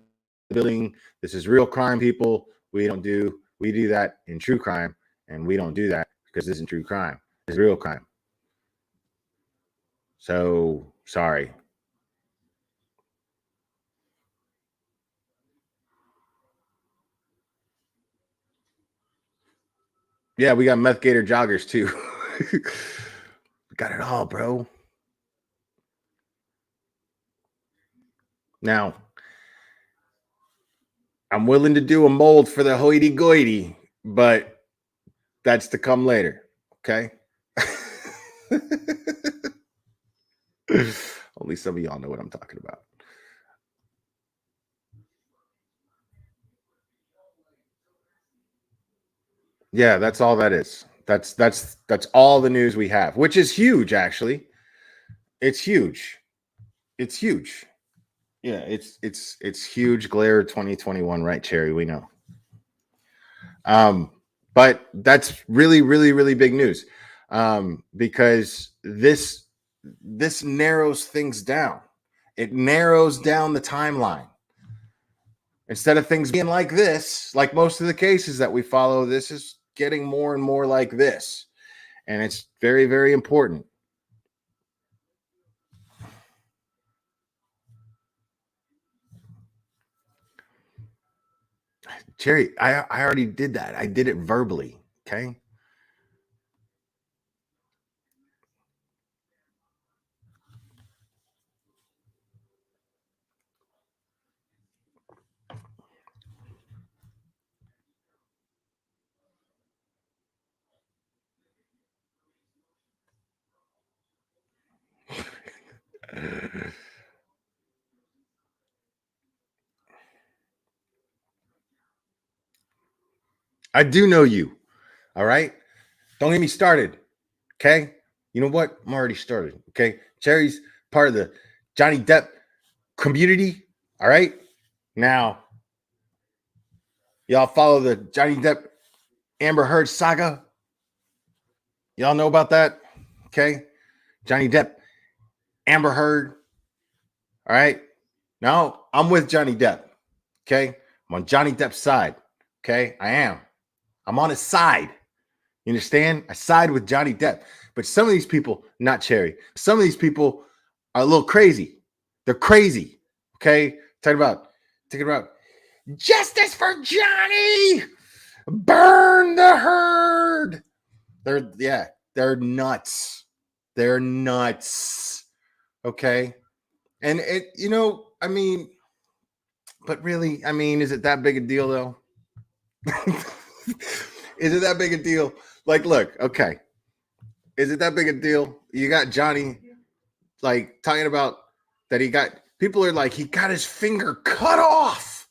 building. This is real crime, people. We do that in true crime, and we don't do that because this isn't true crime. It's real crime. So, sorry. Yeah, we got meth gator joggers too. We got it all, bro. Now, I'm willing to do a mold for the hoity-goity, but that's to come later, okay? Only some of y'all know what I'm talking about. Yeah, that's all that is. That's all the news we have, which is huge, actually. It's huge. It's huge. Yeah, it's huge. Glare 2021, right, Cherry? We know. But that's really, really, really big news. Because this narrows things down. It narrows down the timeline. Instead of things being like this, like most of the cases that we follow, this is getting more and more like this. And it's very, very important. Cherry, I already did that. I did it verbally. Okay. I do know you. All right. Don't get me started. Okay. You know what? I'm already started. Okay. Cherry's part of the Johnny Depp community. All right. Now, y'all follow the Johnny Depp Amber Heard saga. Y'all know about that. Okay. Johnny Depp, Amber Heard. All right. Now, I'm with Johnny Depp. Okay. I'm on Johnny Depp's side. Okay. I am. I'm on his side. You understand? I side with Johnny Depp. But some of these people, not Cherry, some of these people are a little crazy. They're crazy. Okay? Talking about justice for Johnny. Burn the herd. They're nuts. They're nuts. Okay? And it, I mean, but really, I mean, is it that big a deal though? Is it that big a deal? Like, look, okay. Is it that big a deal? You got Johnny like talking about that people are like, he got his finger cut off.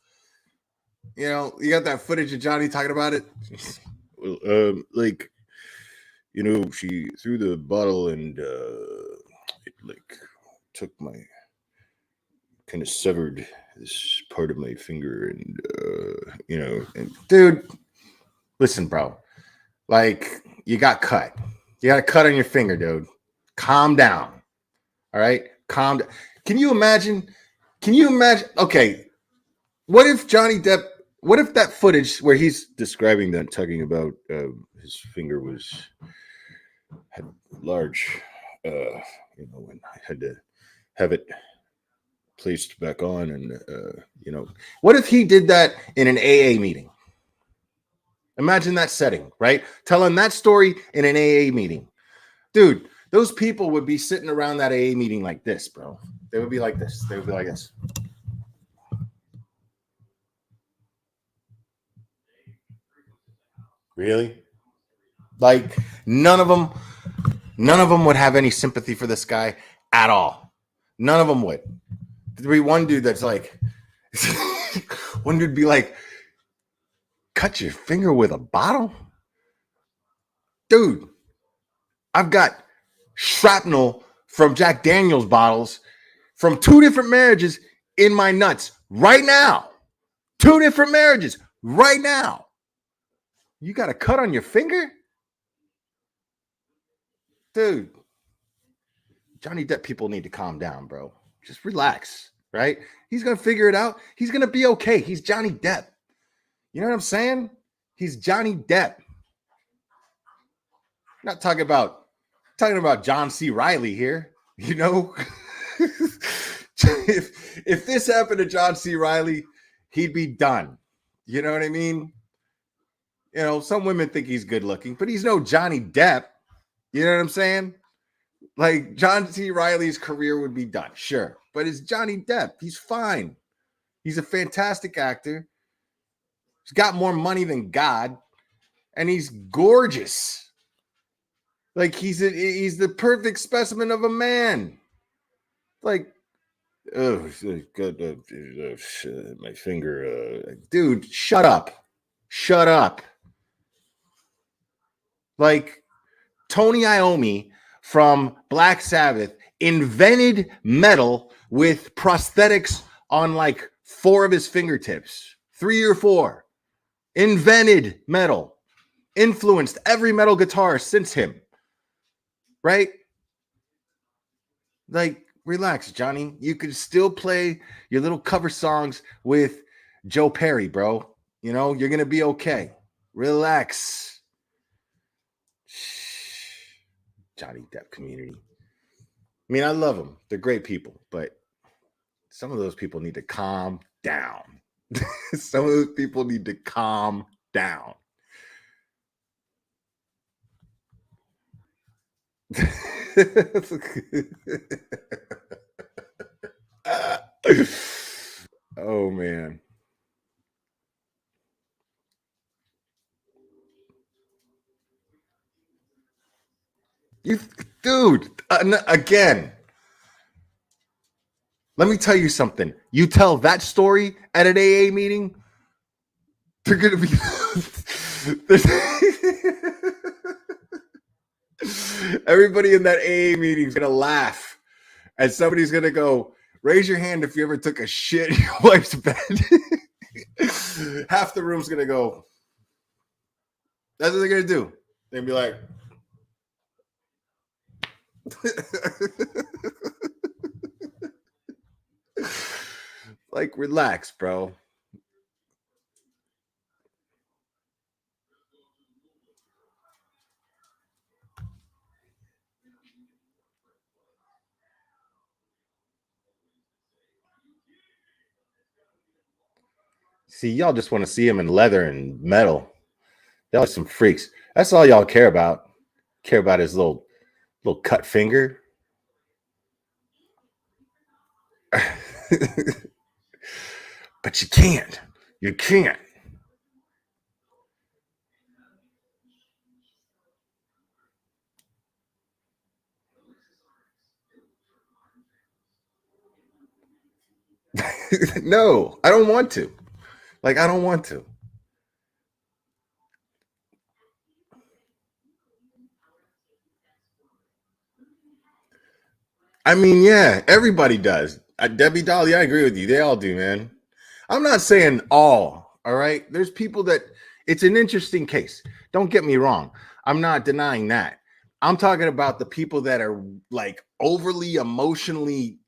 You got that footage of Johnny talking about it. Well, like, she threw the bottle and it like took my kind of severed this part of my finger and and dude, listen, bro, like you got cut. You got a cut on your finger, dude. Calm down. All right? Calm down. Can you imagine? Okay, what if that footage where he's describing that, talking about his finger had large, when I had to have it placed back on, and what if he did that in an AA meeting? Imagine that setting, right? Telling that story in an AA meeting. Dude, those people would be sitting around that AA meeting like this, bro. They would be like this. They would be like this. Really? Like none of them would have any sympathy for this guy at all. None of them would. There'd be one dude that's like, one dude be like, cut your finger with a bottle? Dude, I've got shrapnel from Jack Daniels bottles from 2 different marriages in my nuts right now. 2 different marriages right now. You got a cut on your finger? Dude, Johnny Depp people need to calm down, bro. Just relax, right? He's going to figure it out. He's going to be okay. He's Johnny Depp. You know what I'm saying? He's Johnny Depp. Not talking about John C. Reilly here, if this happened to John C. Reilly, he'd be done. You know what I mean? Some women think he's good looking, but he's no Johnny Depp. You know what I'm saying? Like John C. Reilly's career would be done, sure. But it's Johnny Depp. He's fine. He's a fantastic actor. He's got more money than God, and he's gorgeous. Like he's the perfect specimen of a man. Like, oh, good, my finger, dude. Shut up. Like Tony Iommi from Black Sabbath invented metal with prosthetics on like 4 of his fingertips, 3 or 4. Invented metal, influenced every metal guitar since him. Right? Like, relax, Johnny. You could still play your little cover songs with Joe Perry, bro. You're going to be okay. Relax. Johnny Depp community. I mean, I love them. They're great people, but some of those people need to calm down. Some of those people need to calm down. Oh, man. Dude, again, let me tell you something. You tell that story at an AA meeting, they're going to be... Everybody in that AA meeting is going to laugh. And somebody's going to go, raise your hand if you ever took a shit in your wife's bed. Half the room's going to go, that's what they're going to do. They'll be like... Like, relax, bro. See, y'all just want to see him in leather and metal. Y'all are some freaks. That's all y'all care about. Care about his little cut finger. But you can't. You can't. No, I don't want to. Like, I don't want to. I mean, yeah, everybody does. Debbie Dolly, I agree with you. They all do, man. I'm not saying all right? There's people that it's an interesting case. Don't get me wrong. I'm not denying that. I'm talking about the people that are like overly emotionally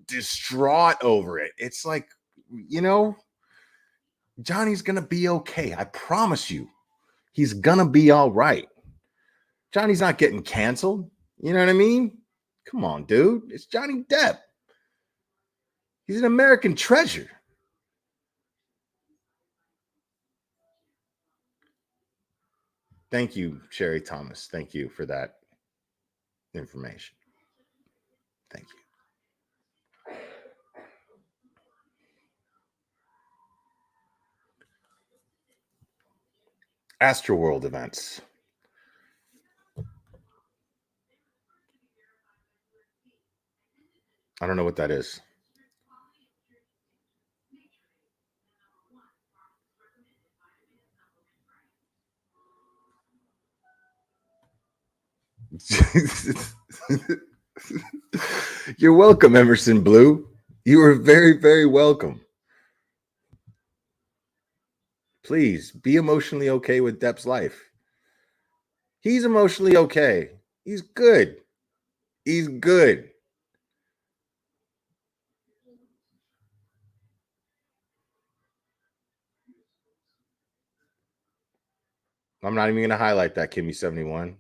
distraught over it. It's like, you know, Johnny's going to be okay. I promise you. He's going to be all right. Johnny's not getting canceled. You know what I mean? Come on, dude. It's Johnny Depp. He's an American treasure. Thank you, Sherry Thomas. Thank you for that information. Thank you. Astroworld events. I don't know what that is. You're welcome, Emerson Blue. You are very, very welcome. Please be emotionally okay with Depp's life. He's emotionally okay. He's good. He's good. I'm not even going to highlight that, Kimmy71.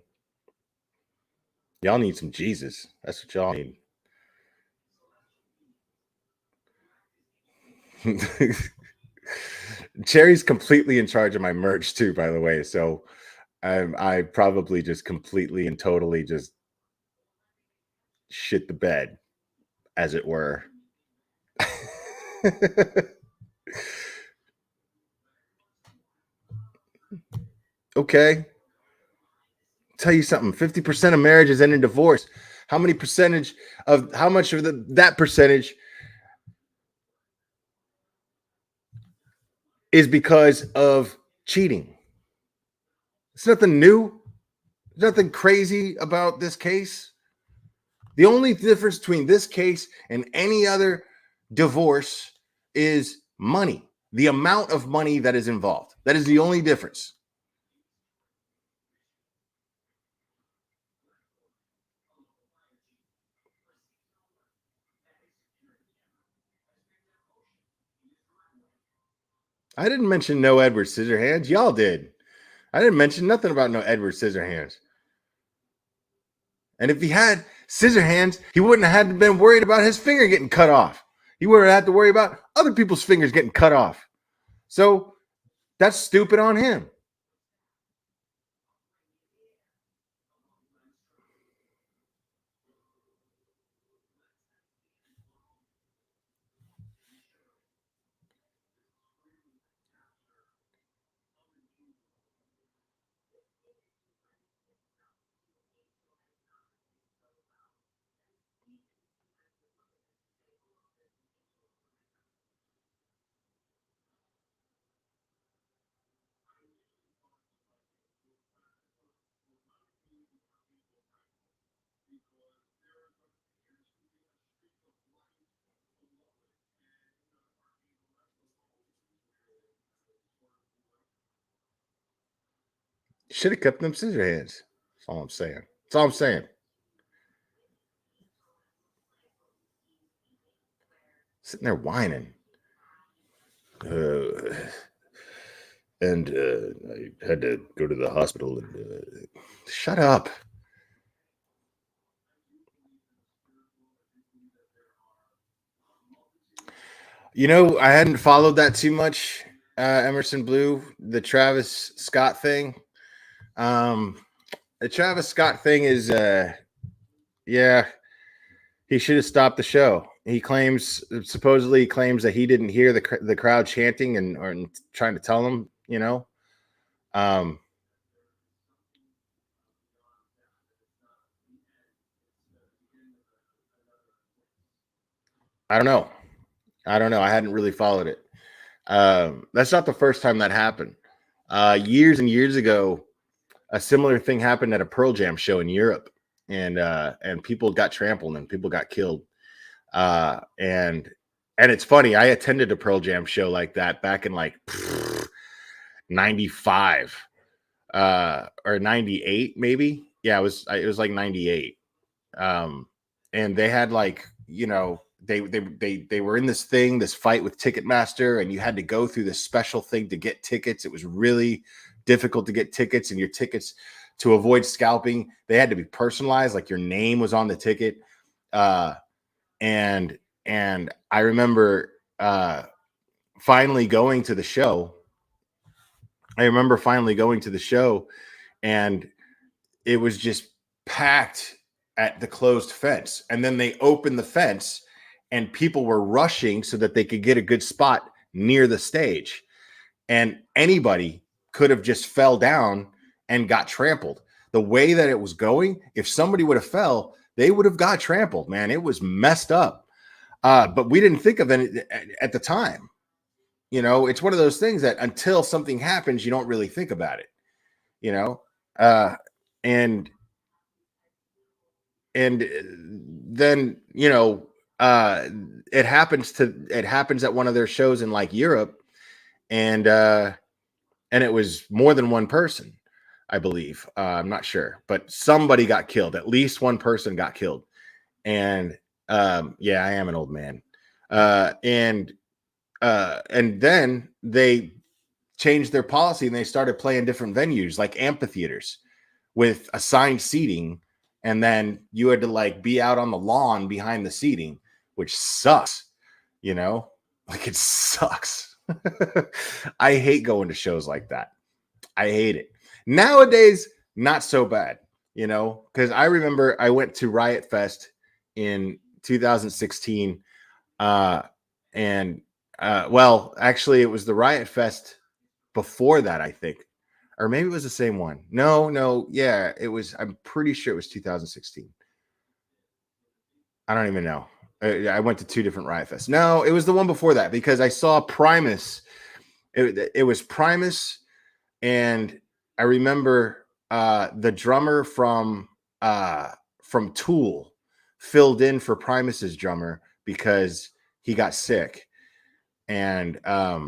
Y'all need some Jesus. That's what y'all need. Cherry's completely in charge of my merch too, by the way. So I probably just completely and totally just shit the bed, as it were. Okay. Tell you something. 50% of marriages end in divorce. How much of that percentage is because of cheating? It's nothing new. There's nothing crazy about this case. The only difference between this case and any other divorce is money, the amount of money that is involved. That is the only difference. I didn't mention no Edward Scissorhands. Y'all did. I didn't mention nothing about no Edward Scissorhands. And if he had Scissorhands, he wouldn't have had to been worried about his finger getting cut off. He would have had to worry about other people's fingers getting cut off. So that's stupid on him. Should have kept them Scissorhands. That's all I'm saying. That's all I'm saying. Sitting there whining. And I had to go to the hospital and shut up. You know, I hadn't followed that too much Emerson Blue, the Travis Scott thing. The Travis Scott thing is, yeah, he should have stopped the show. He supposedly claims that he didn't hear the crowd chanting and trying to tell him, I don't know. I don't know. I hadn't really followed it. That's not the first time that happened. Years and years ago, a similar thing happened at a Pearl Jam show in Europe, and people got trampled and people got killed. And it's funny. I attended a Pearl Jam show like that back in like 95 or 98, maybe. Yeah, it was like 98. And they had like, they were in this fight with Ticketmaster, and you had to go through this special thing to get tickets. It was really difficult to get tickets, and your tickets, to avoid scalping, they had to be personalized, like your name was on the ticket. And I remember finally going to the show. And it was just packed at the closed fence. And then they opened the fence, and people were rushing so that they could get a good spot near the stage. And anybody could have just fell down and got trampled. The way that it was going, if somebody would have fell, they would have got trampled, man. It was messed up. But we didn't think of it at the time. It's one of those things that until something happens, you don't really think about it, and then, it happens at one of their shows in like Europe, and it was more than one person, I believe. I'm not sure, but somebody got killed. At least one person got killed. And yeah, I am an old man. And then they changed their policy, and they started playing different venues, like amphitheaters with assigned seating. And then you had to like be out on the lawn behind the seating, which sucks, like it sucks. I hate going to shows like that. I hate it. Nowadays, not so bad, because I remember I went to Riot Fest in 2016. Well, actually, it was the Riot Fest before that, I think. Or maybe it was the same one. No. Yeah, it was. I'm pretty sure it was 2016. I don't even know. I went to two different Riot Fests. No, it was the one before that, because I saw Primus. It was Primus, and I remember the drummer from Tool filled in for Primus's drummer because he got sick, and I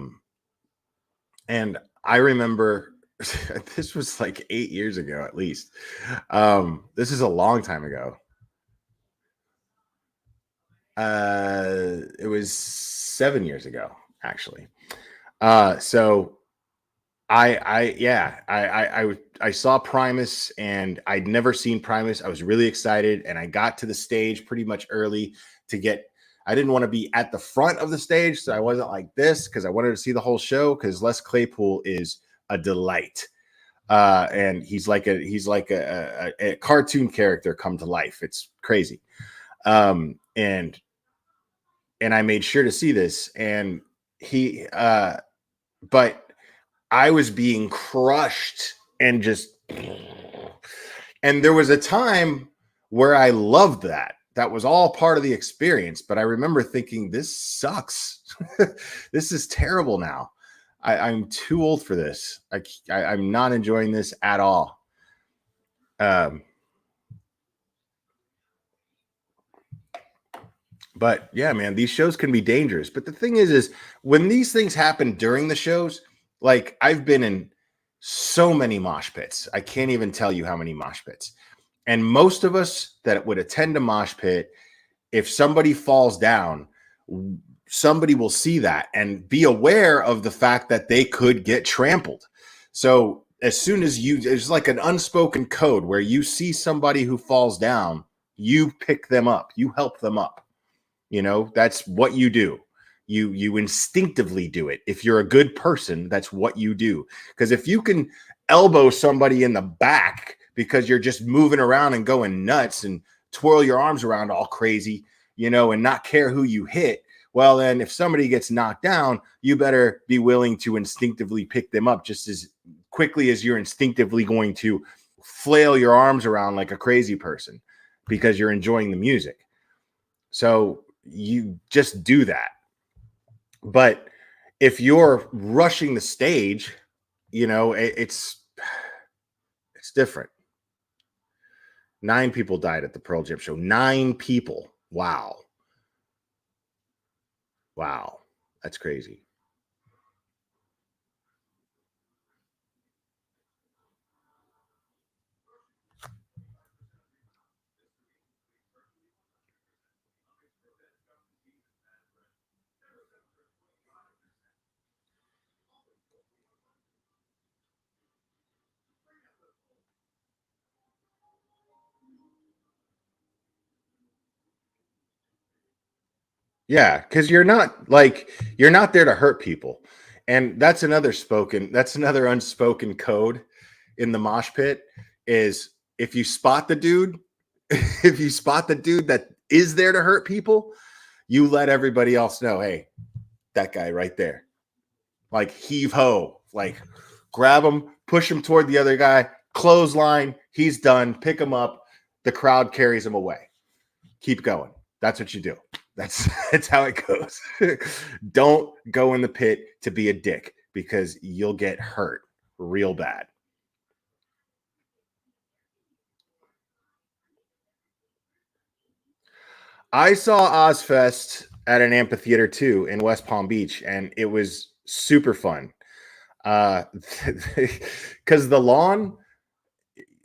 remember this was like 8 years ago at least. This is a long time ago. It was 7 years ago, actually. So I saw Primus, and I'd never seen Primus. I was really excited, and I got to the stage pretty much early I didn't want to be at the front of the stage, so I wasn't like this, because I wanted to see the whole show, because Les Claypool is a delight. And he's like a cartoon character come to life. It's crazy. And I made sure to see this, and but I was being crushed and there was a time where I loved that. That was all part of the experience. But I remember thinking, this sucks. This is terrible now. I'm too old for this. I'm not enjoying this at all. But yeah, man, these shows can be dangerous. But the thing is when these things happen during the shows, like I've been in so many mosh pits. I can't even tell you how many mosh pits. And most of us that would attend a mosh pit, if somebody falls down, somebody will see that and be aware of the fact that they could get trampled. So as soon as there's like an unspoken code where you see somebody who falls down, you pick them up, you help them up. That's what you do. You instinctively do it. If you're a good person, that's what you do. Because if you can elbow somebody in the back because you're just moving around and going nuts and twirl your arms around all crazy, you know, and not care who you hit, well, then if somebody gets knocked down, you better be willing to instinctively pick them up just as quickly as you're instinctively going to flail your arms around like a crazy person because you're enjoying the music. So you just do that. But if you're rushing the stage, you know, it's different. 9 people died at the Pearl Jam show. 9 people. Wow. Wow. That's crazy. Yeah, because you're not there to hurt people. And that's another unspoken code in the mosh pit is if you spot the dude, if you spot the dude that is there to hurt people, you let everybody else know, hey, that guy right there. Like heave ho, like grab him, push him toward the other guy, clothesline, he's done, pick him up, the crowd carries him away. Keep going. That's what you do. That's how it goes. Don't go in the pit to be a dick because you'll get hurt real bad. I saw Ozfest at an amphitheater too in West Palm Beach, and it was super fun. Because the lawn,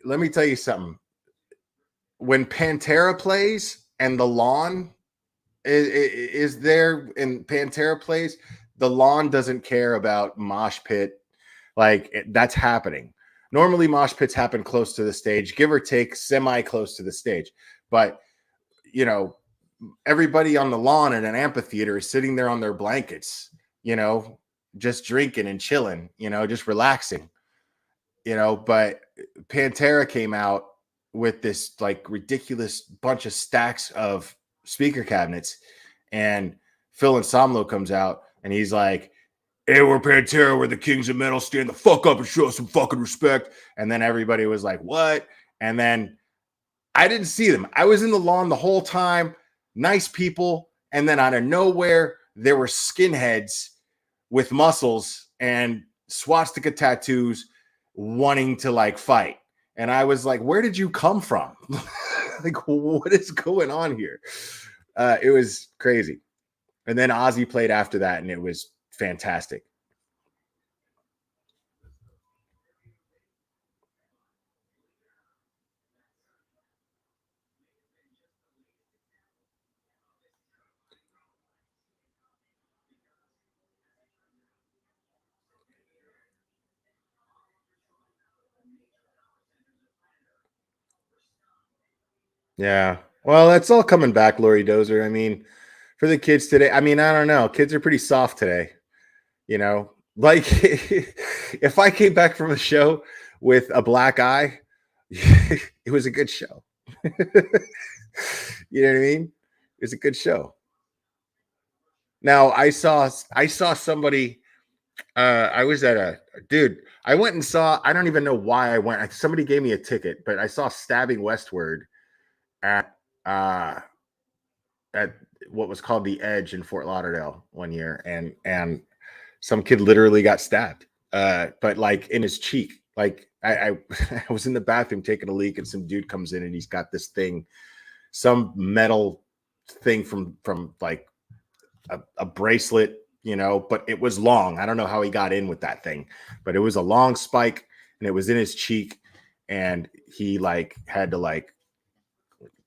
let me tell you something. When Pantera plays and the lawn is there and Pantera plays, the lawn doesn't care about mosh pit. Like that's happening. Normally mosh pits happen close to the stage, give or take semi close to the stage. But, you know, everybody on the lawn in an amphitheater is sitting there on their blankets, you know, just drinking and chilling, you know, just relaxing, you know. But Pantera came out with this like ridiculous bunch of stacks of speaker cabinets, and Phil Anselmo comes out and he's like, hey, we're Pantera, we're the kings of metal, stand the fuck up and show us some fucking respect. And then everybody was like, what? And then I didn't see them. I was in the lawn the whole time, nice people. And then out of nowhere, there were skinheads with muscles and swastika tattoos wanting to like fight. And I was like, where did you come from? Like, what is going on here? It was crazy. And then Ozzy played after that, and it was fantastic. Yeah. Well, that's all coming back, Lori Dozer. I mean, for the kids today, I mean, I don't know. Kids are pretty soft today. You know, like if I came back from a show with a black eye, it was a good show. You know what I mean? It was a good show. Now I saw somebody. I was at a dude. I went and saw. I don't even know why I went. Somebody gave me a ticket, but I saw Stabbing Westward at at what was called the Edge in Fort Lauderdale one year, and some kid literally got stabbed, but like in his cheek. Like I I was in the bathroom taking a leak, and some dude comes in and he's got this thing, some metal thing from like a bracelet, you know, but it was long. I don't know how he got in with that thing, but it was a long spike and it was in his cheek, and he like had to like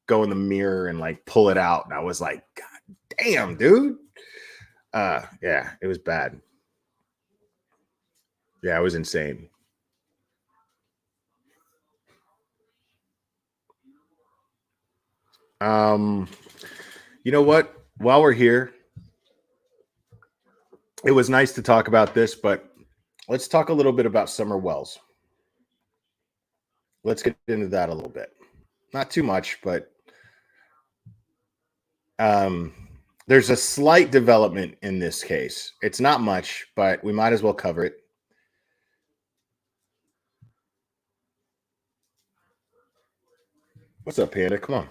go in the mirror and like pull it out. And I was like, God damn, dude. Yeah, it was bad. Yeah, it was insane. You know what? While we're here, it was nice to talk about this, but let's talk a little bit about Summer Wells. Let's get into that a little bit. Not too much, but there's a slight development in this case. It's not much, but we might as well cover it. What's up, Panda? Come on.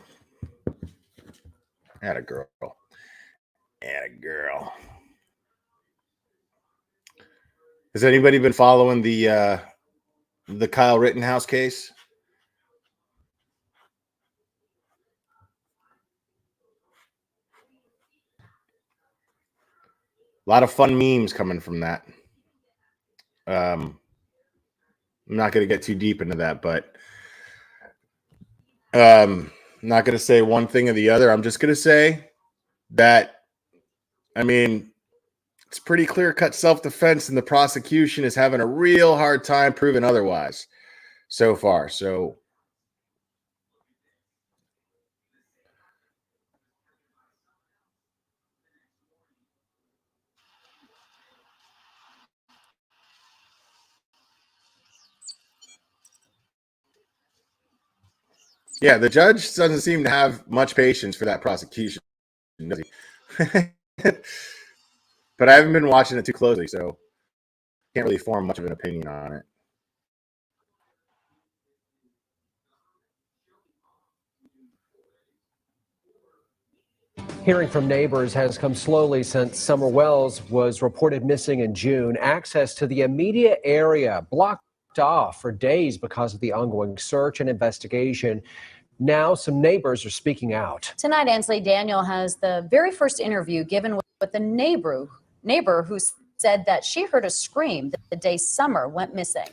Atta girl. Atta girl. Has anybody been following the Kyle Rittenhouse case? A lot of fun memes coming from that. I'm not going to get too deep into that, but I'm not going to say one thing or the other. I'm just going to say that, I mean, it's pretty clear-cut self-defense, and the prosecution is having a real hard time proving otherwise so far. So yeah, the judge doesn't seem to have much patience for that prosecution, does he? But I haven't been watching it too closely, so can't really form much of an opinion on it. Hearing from neighbors has come slowly since Summer Wells was reported missing in June. Access to the immediate area blocked off for days because of the ongoing search and investigation. Now some neighbors are speaking out. Tonight, Ansley Daniel has the very first interview given with the neighbor who said that she heard a scream the day Summer went missing.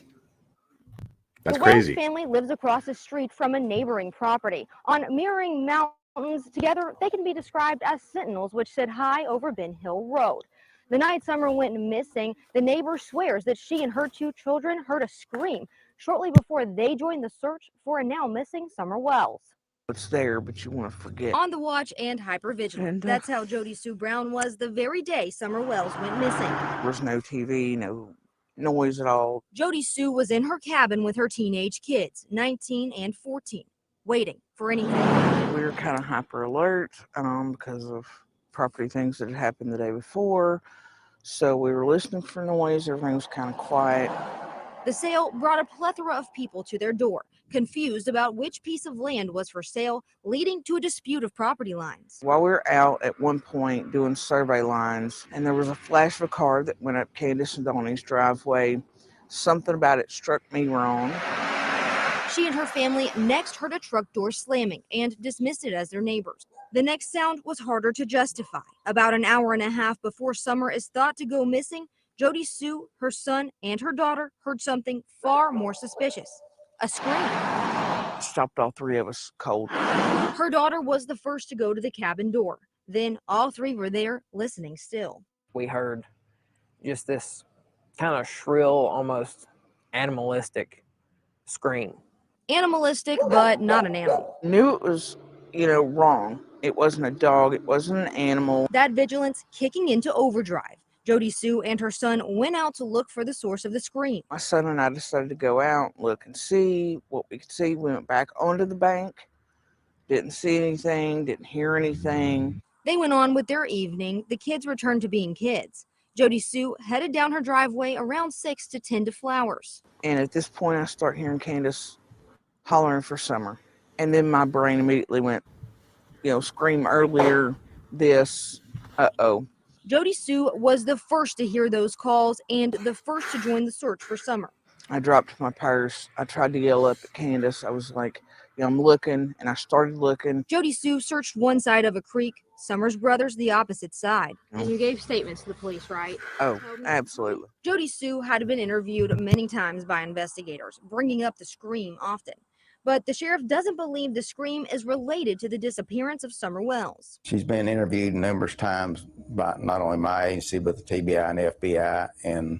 That's the Wells crazy. family lives across the street from a neighboring property. On mirroring mountains, together they can be described as sentinels, which sit high over Ben Hill Road. The night Summer went missing, the neighbor swears that she and her 2 children heard a scream shortly before they joined the search for a now missing Summer Wells. It's there, but you want to forget. On the watch and hypervigilant. That's how Jody Sue Brown was the very day Summer Wells went missing. There was no TV, no noise at all. Jody Sue was in her cabin with her teenage kids, 19 and 14, waiting for anything. We were kind of hyper alert because of property things that had happened the day before. So we were listening for noise. Everything was kind of quiet. The sale brought a plethora of people to their door, confused about which piece of land was for sale, leading to a dispute of property lines. While we were out at one point doing survey lines, and there was a flash of a car that went up Candace and Donnie's driveway. Something about it struck me wrong. She and her family next heard a truck door slamming and dismissed it as their neighbors. The next sound was harder to justify. About an hour and a half before Summer is thought to go missing, Jody Sue, her son, and her daughter heard something far more suspicious. A scream. Stopped all 3 of us cold. Her daughter was the first to go to the cabin door. Then all 3 were there, listening still. We heard just this kind of shrill, almost animalistic scream. Animalistic, but not an animal. Knew it was, wrong. It wasn't a dog. It wasn't an animal. That vigilance kicking into overdrive. Jody Sue and her son went out to look for the source of the scream. My son and I decided to go out, look and see what we could see. We went back onto the bank, didn't see anything, didn't hear anything. They went on with their evening. The kids returned to being kids. Jody Sue headed down her driveway around 6 to tend to flowers. And at this point, I start hearing Candace hollering for Summer. And then my brain immediately went, scream earlier, this, uh-oh. Jody Sue was the first to hear those calls and the first to join the search for Summer. I dropped my purse. I tried to yell up at Candace. I was like, I'm looking, and I started looking. Jody Sue searched one side of a creek, Summer's brothers the opposite side. And you gave statements to the police, right? Oh, absolutely. Jody Sue had been interviewed many times by investigators, bringing up the scream often. But the sheriff doesn't believe the scream is related to the disappearance of Summer Wells. She's been interviewed numerous times by not only my agency, but the TBI and FBI, and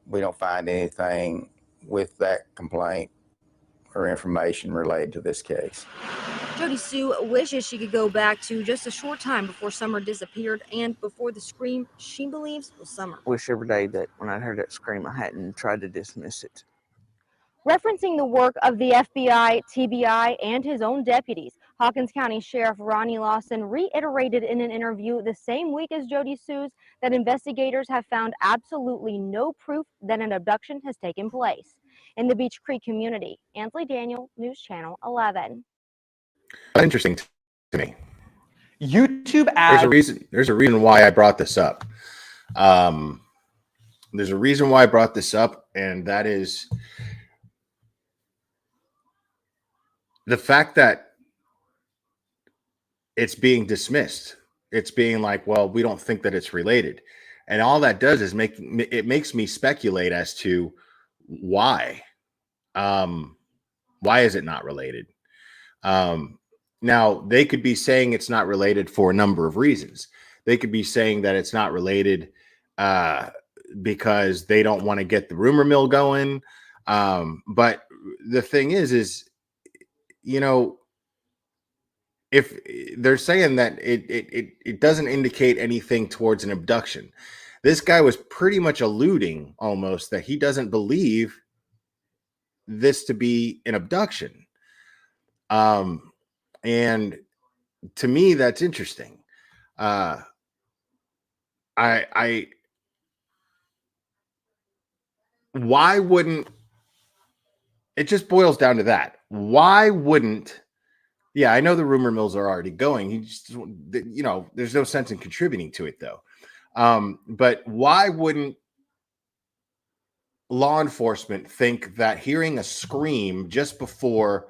we don't find anything with that complaint or information related to this case. Jody Sue wishes she could go back to just a short time before Summer disappeared and before the scream she believes was Summer. Wish every day that when I heard that scream, I hadn't tried to dismiss it. Referencing the work of the FBI, TBI, and his own deputies, Hawkins County Sheriff Ronnie Lawson reiterated in an interview the same week as Jody Sue's that investigators have found absolutely no proof that an abduction has taken place. In the Beach Creek community, Ansley Daniel, News Channel 11. Interesting to me. YouTube ads. There's a reason why I brought this up. There's a reason why I brought this up, and that is the fact that it's being dismissed. It's being like, well, we don't think that it's related. And all that does is makes me speculate as to why. Why is it not related? Now, they could be saying it's not related for a number of reasons. They could be saying that it's not related because they don't want to get the rumor mill going. But the thing is, you know, if they're saying that it doesn't indicate anything towards an abduction, this guy was pretty much alluding almost that he doesn't believe this to be an abduction. And to me, that's interesting. Why wouldn't it just boils down to that? Why wouldn't, yeah, I know the rumor mills are already going. You just, you know, there's no sense in contributing to it though. But why wouldn't law enforcement think that hearing a scream just before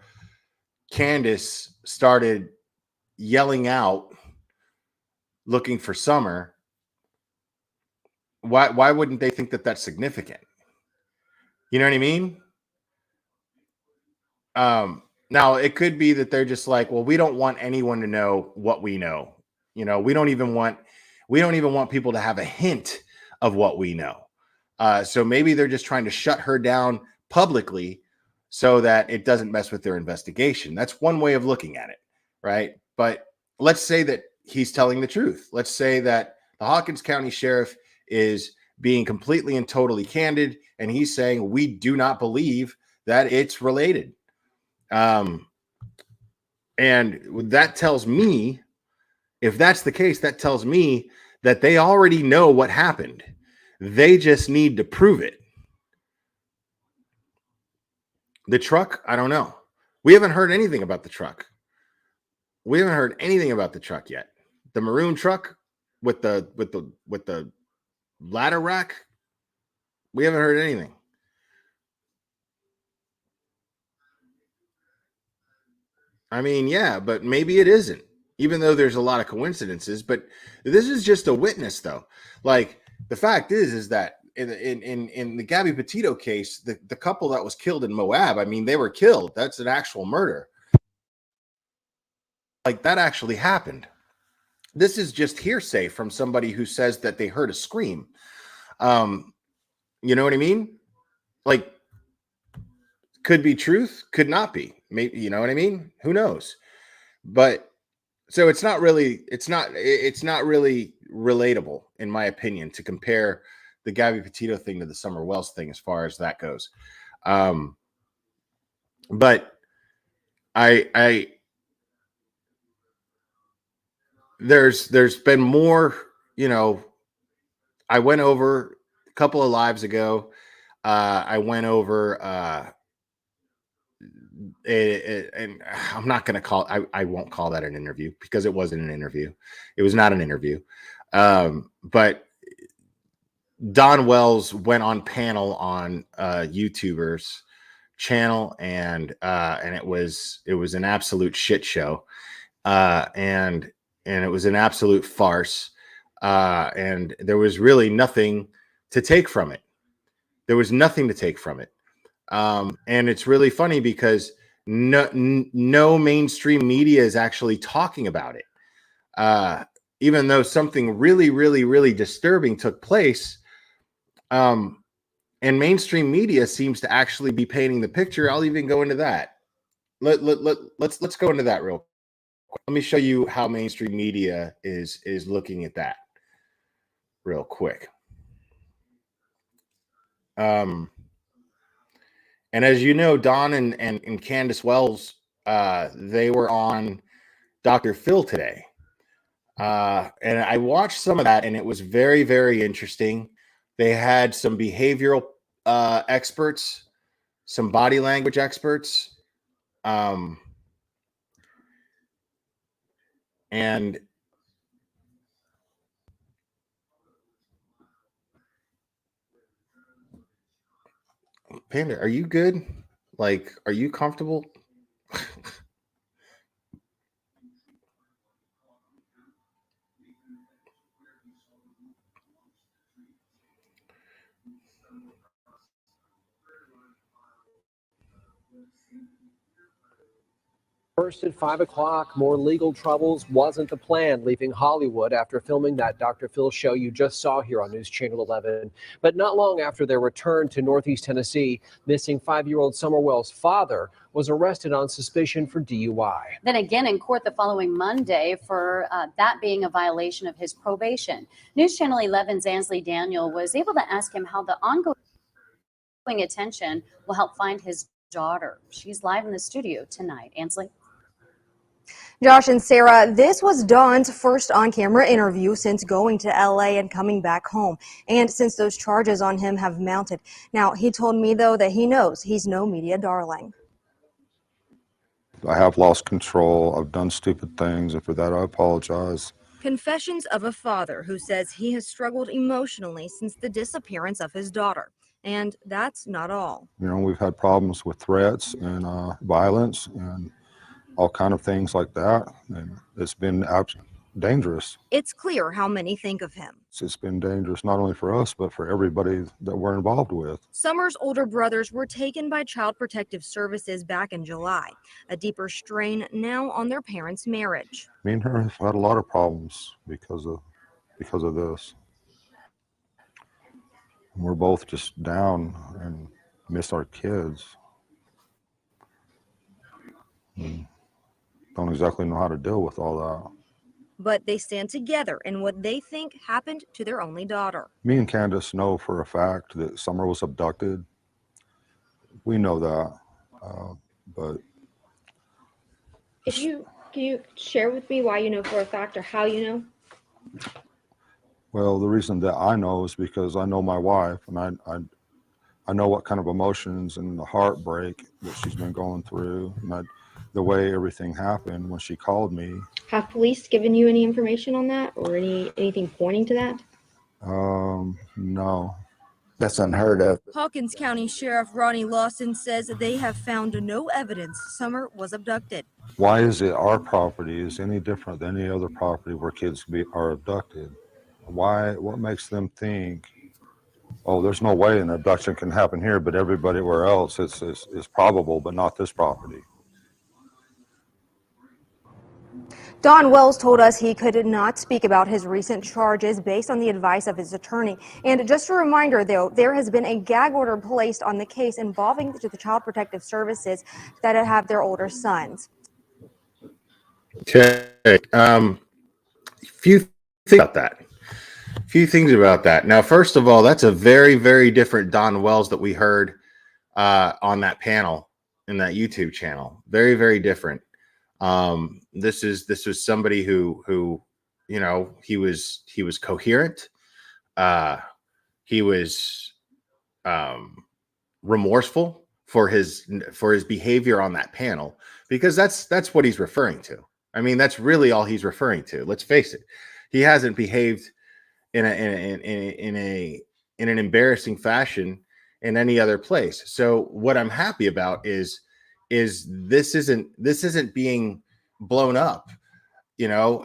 Candace started yelling out looking for Summer, why wouldn't they think that that's significant? You know what I mean? Now it could be that they're just like, well, we don't want anyone to know what we know. You know, we don't even want people to have a hint of what we know. So maybe they're just trying to shut her down publicly so that it doesn't mess with their investigation. That's one way of looking at it, right? But let's say that he's telling the truth. Let's say that the Hawkins County Sheriff is being completely and totally candid, and he's saying we do not believe that it's related. And that tells me, if that's the case, that tells me that they already know what happened. They just need to prove it. The truck, I don't know. We haven't heard anything about the truck. We haven't heard anything about the truck yet. The maroon truck with the ladder rack, we haven't heard anything. I mean, yeah, but maybe it isn't, even though there's a lot of coincidences. But this is just a witness, though. Like, the fact is that in the Gabby Petito case, the couple that was killed in Moab, I mean, they were killed. That's an actual murder. Like, that actually happened. This is just hearsay from somebody who says that they heard a scream. You know what I mean? Like, could be truth, could not be. Maybe, you know what I mean? Who knows? But so it's not really relatable, in my opinion, to compare the Gabby Petito thing to the Summer Wells thing as far as that goes. But there's been more, you know. I went over a couple of lives ago. I went over and I'm not going to call, I won't call that an interview because it wasn't an interview. It was not an interview. But Don Wells went on panel on YouTuber's channel, and it was an absolute shit show. And it was an absolute farce. And there was really nothing to take from it. There was nothing to take from it. And it's really funny because no mainstream media is actually talking about it. Even though something really, really, really disturbing took place. And mainstream media seems to actually be painting the picture. I'll even go into that. Let's go into that real quick. Let me show you how mainstream media is looking at that real quick. And as you know, Don and Candace Wells, they were on Dr. Phil today. And I watched some of that, and it was very, very interesting. They had some behavioral experts, some body language experts, and Panda, are you good? Like, are you comfortable? First at 5 o'clock, more legal troubles wasn't the plan, leaving Hollywood after filming that Dr. Phil show you just saw here on News Channel 11. But not long after their return to Northeast Tennessee, missing 5-year-old Summer Wells' father was arrested on suspicion for DUI. Then again in court the following Monday for that being a violation of his probation. News Channel 11's Ansley Daniel was able to ask him how the ongoing attention will help find his daughter. She's live in the studio tonight. Ansley? Josh and Sarah, this was Don's first on-camera interview since going to LA and coming back home, and since those charges on him have mounted. Now, he told me, though, that he knows he's no media darling. I have lost control. I've done stupid things, and for that I apologize. Confessions of a father who says he has struggled emotionally since the disappearance of his daughter. And that's not all. You know, we've had problems with threats and violence and all kind of things like that, and it's been dangerous. It's clear how many think of him. It's been dangerous not only for us, but for everybody that we're involved with. Summer's older brothers were taken by Child Protective Services back in July. A deeper strain now on their parents' marriage. Me and her have had a lot of problems because of this. We're both just down and miss our kids. And don't exactly know how to deal with all that. But they stand together in what they think happened to their only daughter. Me and Candace know for a fact that Summer was abducted. We know that, but... Can you share with me why you know for a fact or how you know? Well, the reason that I know is because I know my wife, and I know what kind of emotions and the heartbreak that she's been going through, and the way everything happened when she called me. Have police given you any information on that or anything pointing to that? No. That's unheard of. Hawkins County Sheriff Ronnie Lawson says they have found no evidence Summer was abducted. Why is it our property is any different than any other property where kids are abducted? Why? What makes them think, oh, there's no way an abduction can happen here, but everywhere else it's probable, but not this property? Don Wells told us he could not speak about his recent charges based on the advice of his attorney. And just a reminder, though, there has been a gag order placed on the case involving the Child Protective Services that have their older sons. Okay. Few things about that. Now, first of all, that's a very, very different Don Wells that we heard on that panel in that YouTube channel. Very, very different. This was somebody who you know, he was coherent. He was remorseful for his behavior on that panel, because that's what he's referring to. I mean, that's really all he's referring to. Let's face it. He hasn't behaved in an embarrassing fashion in any other place. So what I'm happy about is this isn't being blown up. You know,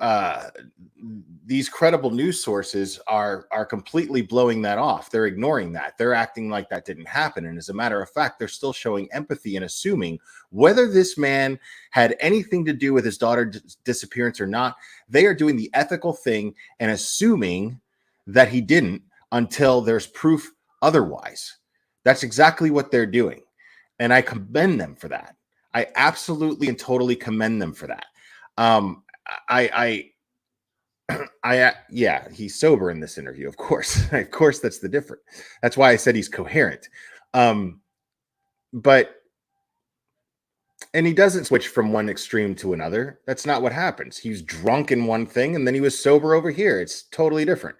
these credible news sources are completely blowing that off. They're ignoring that. They're acting like that didn't happen. And as a matter of fact, they're still showing empathy and assuming whether this man had anything to do with his daughter's disappearance or not. They are doing the ethical thing and assuming that he didn't until there's proof otherwise. That's exactly what they're doing. And I commend them for that. I absolutely and totally commend them for that. I yeah, he's sober in this interview, of course. Of course, that's the difference. That's why I said he's coherent. But and he doesn't switch from one extreme to another. That's not what happens. He's drunk in one thing and then he was sober over here. It's totally different.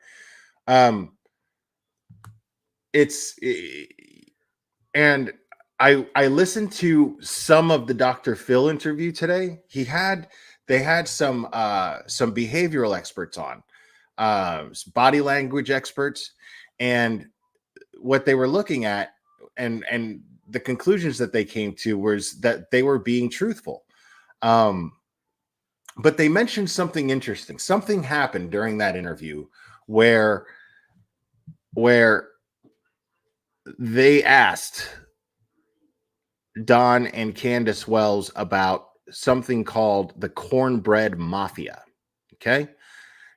It's and I listened to some of the Dr. Phil interview today. They had some behavioral experts on, body language experts, and what they were looking at and the conclusions that they came to was that they were being truthful. But they mentioned something interesting. Something happened during that interview where they asked Don and Candace Wells about something called the cornbread mafia. Okay.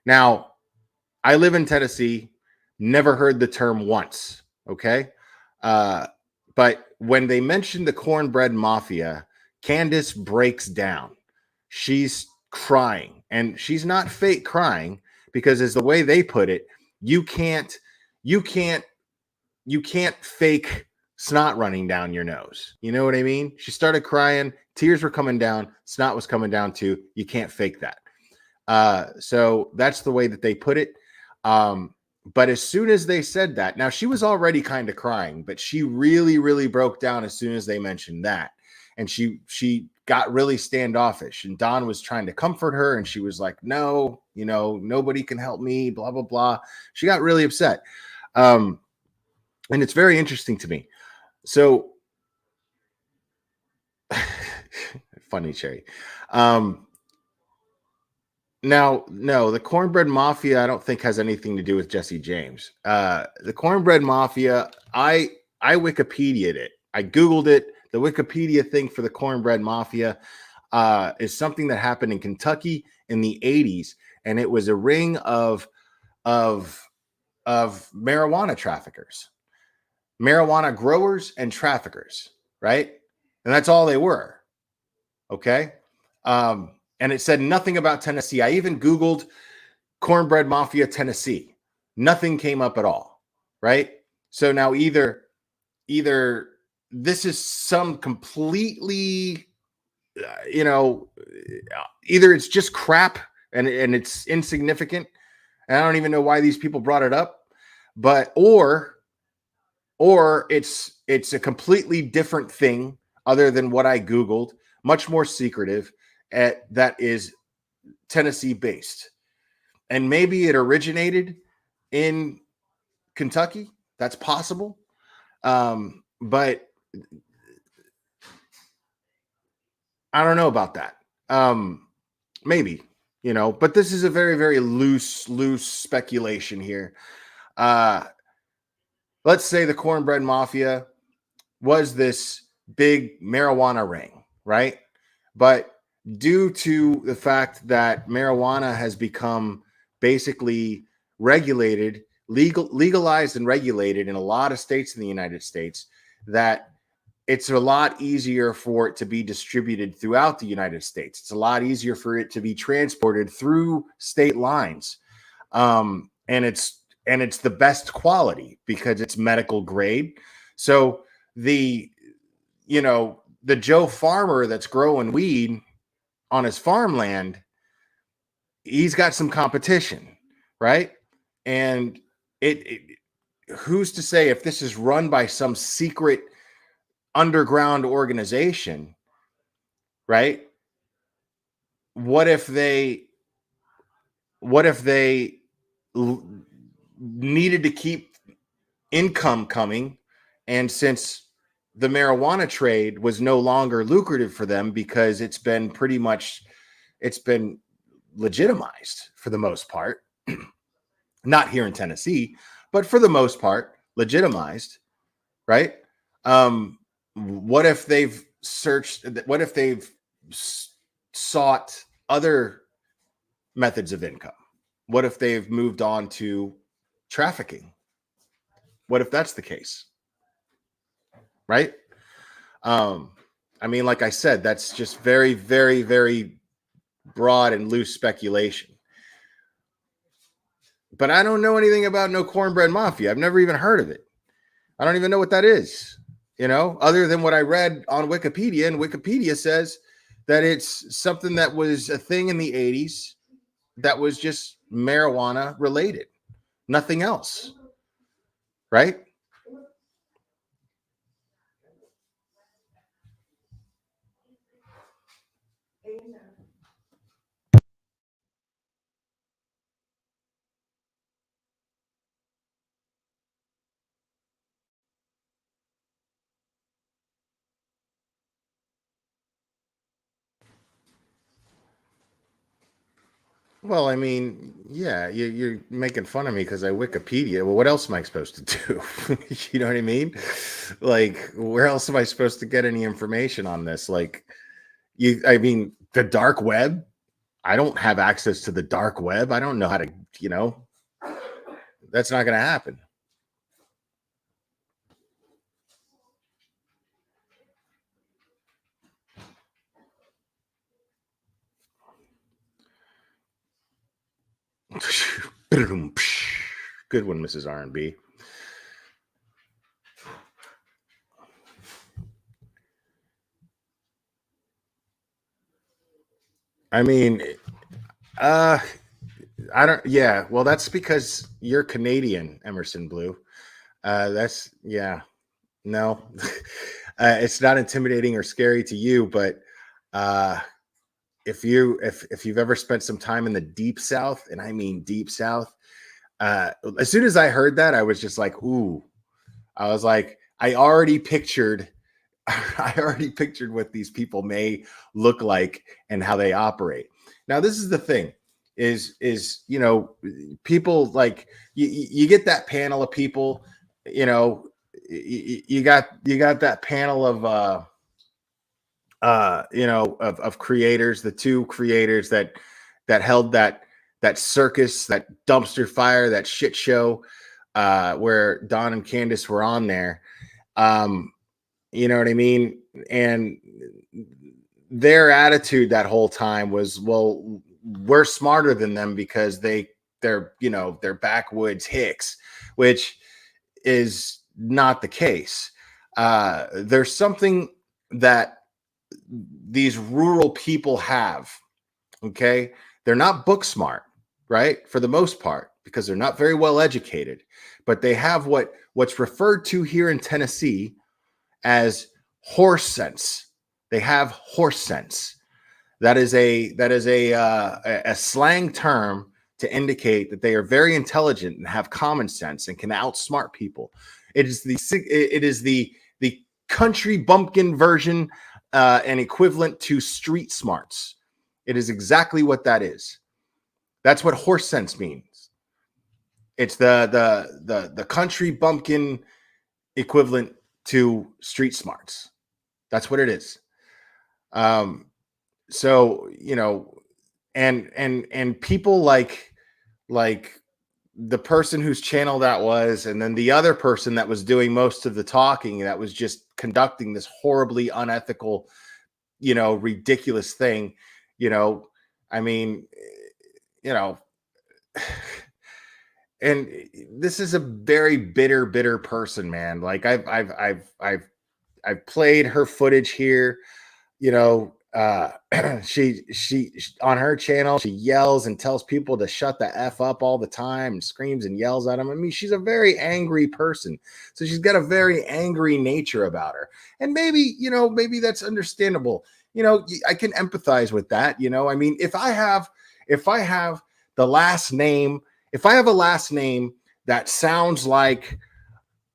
Now, I live in Tennessee, never heard the term once. Okay. But when they mentioned the cornbread mafia, Candace breaks down. She's crying, and she's not fake crying, because as the way they put it, you can't fake snot running down your nose. You know what I mean? She started crying, tears were coming down, snot was coming down too. You can't fake that. So that's the way that they put it. But as soon as they said that, now she was already kind of crying, but she really, really broke down as soon as they mentioned that. And she got really standoffish, and Don was trying to comfort her, and she was like, no, nobody can help me, blah, blah, blah. She got really upset. And it's very interesting to me. So funny, Cherry. Now, no, the cornbread mafia, I don't think has anything to do with Jesse James. The cornbread mafia, I Wikipedia'd it. I Googled it. The Wikipedia thing for the cornbread mafia is something that happened in Kentucky in the 80s, and it was a ring of marijuana traffickers, marijuana growers and traffickers, right? And that's all they were. Okay. And it said nothing about Tennessee. I even Googled cornbread mafia Tennessee. Nothing came up at all. Right. So now either this is some completely, either it's just crap and it's insignificant. And I don't even know why these people brought it up, but or it's a completely different thing other than what I Googled, much more secretive, that is Tennessee based. And maybe it originated in Kentucky. That's possible. But I don't know about that. Maybe, but this is a very, very loose speculation here. Let's say the cornbread mafia was this big marijuana ring, right? But due to the fact that marijuana has become basically legalized and regulated in a lot of states in the United States, that it's a lot easier for it to be distributed throughout the United States. It's a lot easier for it to be transported through state lines. And it's the best quality because it's medical grade. So the Joe farmer that's growing weed on his farmland, he's got some competition, right? And it who's to say if this is run by some secret underground organization, right? What if they needed to keep income coming, and since the marijuana trade was no longer lucrative for them because it's been legitimized for the most part, not here in Tennessee, but for the most part legitimized, right? What if they've sought other methods of income? What if they've moved on to trafficking? What if that's the case? Right? I mean, like I said, that's just very, very, very broad and loose speculation. But I don't know anything about no cornbread mafia. I've never even heard of it. I don't even know what that is, other than what I read on Wikipedia. And Wikipedia says that it's something that was a thing in the 80s that was just marijuana related, nothing else, right? Well, I mean, yeah, you're making fun of me because I Wikipedia. Well, what else am I supposed to do? You know what I mean? Like, where else am I supposed to get any information on this? Like, I mean, the dark web? I don't have access to the dark web. I don't know how to, that's not going to happen. Good one, Mrs. R&B. I mean, I don't, yeah, well, that's because you're Canadian, Emerson Blue. That's, yeah, no, it's not intimidating or scary to you, but if you've ever spent some time in the deep South, and I mean deep South, as soon as I heard that, I was just like, ooh, I was like, I already pictured what these people may look like and how they operate. Now, this is the thing is, people like you get that panel of people, you got that panel of, of creators, the two creators that held that circus, that dumpster fire, that shit show, where Don and Candace were on there. You know what I mean? And their attitude that whole time was, well, we're smarter than them because they're backwoods hicks, which is not the case. There's something that these rural people have. Okay. They're not book smart, right? For the most part, because they're not very well educated, but they have what's referred to here in Tennessee as horse sense. They have horse sense. That is a slang term to indicate that they are very intelligent and have common sense and can outsmart people. It is the country bumpkin version and equivalent to street smarts. It is exactly what that is. That's what horse sense means. It's the country bumpkin equivalent to street smarts. That's what it is. So, and people like the person whose channel that was, and then the other person that was doing most of the talking, that was just conducting this horribly unethical, ridiculous thing, I mean, and this is a very bitter person, man. Like I've played her footage here, she on her channel, she yells and tells people to shut the F up all the time and screams and yells at them. I mean, she's a very angry person. So she's got a very angry nature about her. And maybe that's understandable. I can empathize with that. I mean, if I have the last name, if I have a last name that sounds like,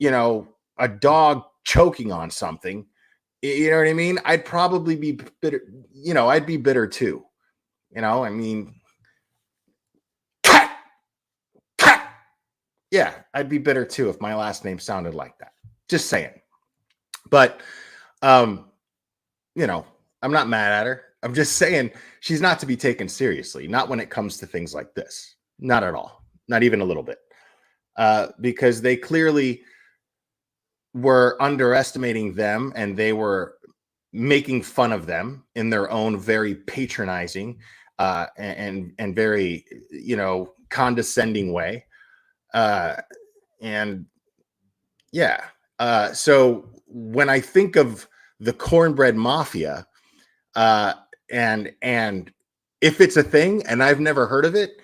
a dog choking on something, you know what I mean? I'd probably be bitter. I'd be bitter too. I mean, cat. Yeah, I'd be bitter too if my last name sounded like that. Just saying. But, I'm not mad at her. I'm just saying she's not to be taken seriously. Not when it comes to things like this. Not at all. Not even a little bit. Because they clearly were underestimating them, and they were making fun of them in their own very patronizing, and very, condescending way. And yeah. So when I think of the cornbread mafia, and if it's a thing and I've never heard of it,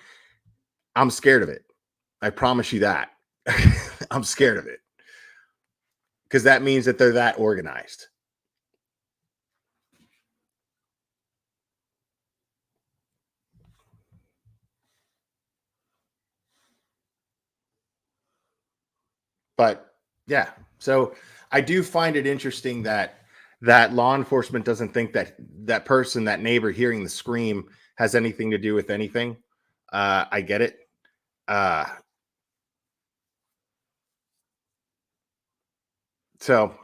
I'm scared of it. I promise you that. I'm scared of it, because that means that they're that organized. But yeah, so I do find it interesting that law enforcement doesn't think that that neighbor hearing the scream has anything to do with anything. I get it. So,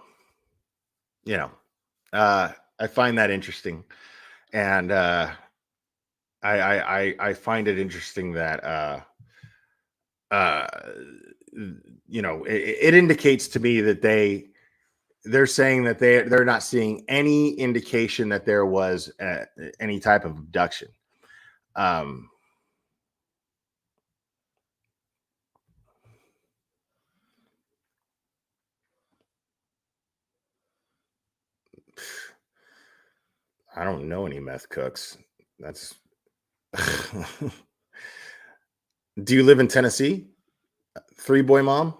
I find that interesting, and I find it interesting that it indicates to me that they're saying that they're not seeing any indication that there was any type of abduction. I don't know any meth cooks. That's Do you live in Tennessee? 3-boy mom?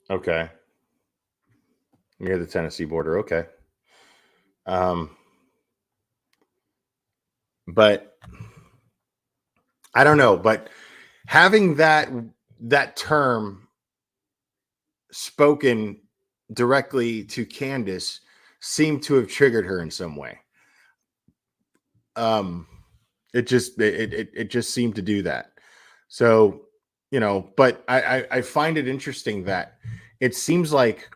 Okay. Near the Tennessee border. Okay. But I don't know, but having that term spoken directly to Candace seemed to have triggered her in some way. It just seemed to do that. So, but I find it interesting that it seems like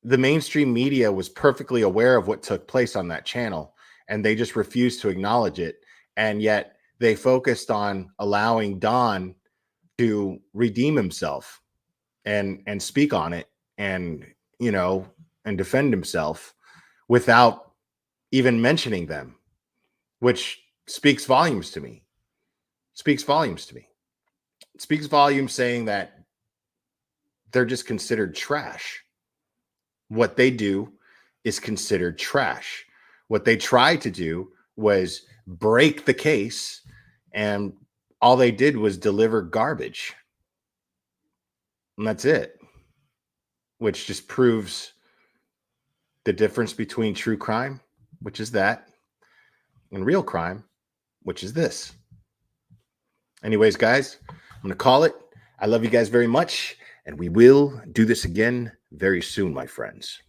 the mainstream media was perfectly aware of what took place on that channel, and they just refused to acknowledge it. And yet they focused on allowing Don to redeem himself and speak on it, and and defend himself without even mentioning them, which speaks volumes to me. Speaks volumes to me. It speaks volumes, saying that they're just considered trash. What they do is considered trash. What they tried to do was break the case, and all they did was deliver garbage. And that's it. Which just proves the difference between true crime, which is that, and real crime, which is this. Anyways, guys, I'm going to call it. I love you guys very much, and we will do this again very soon, my friends.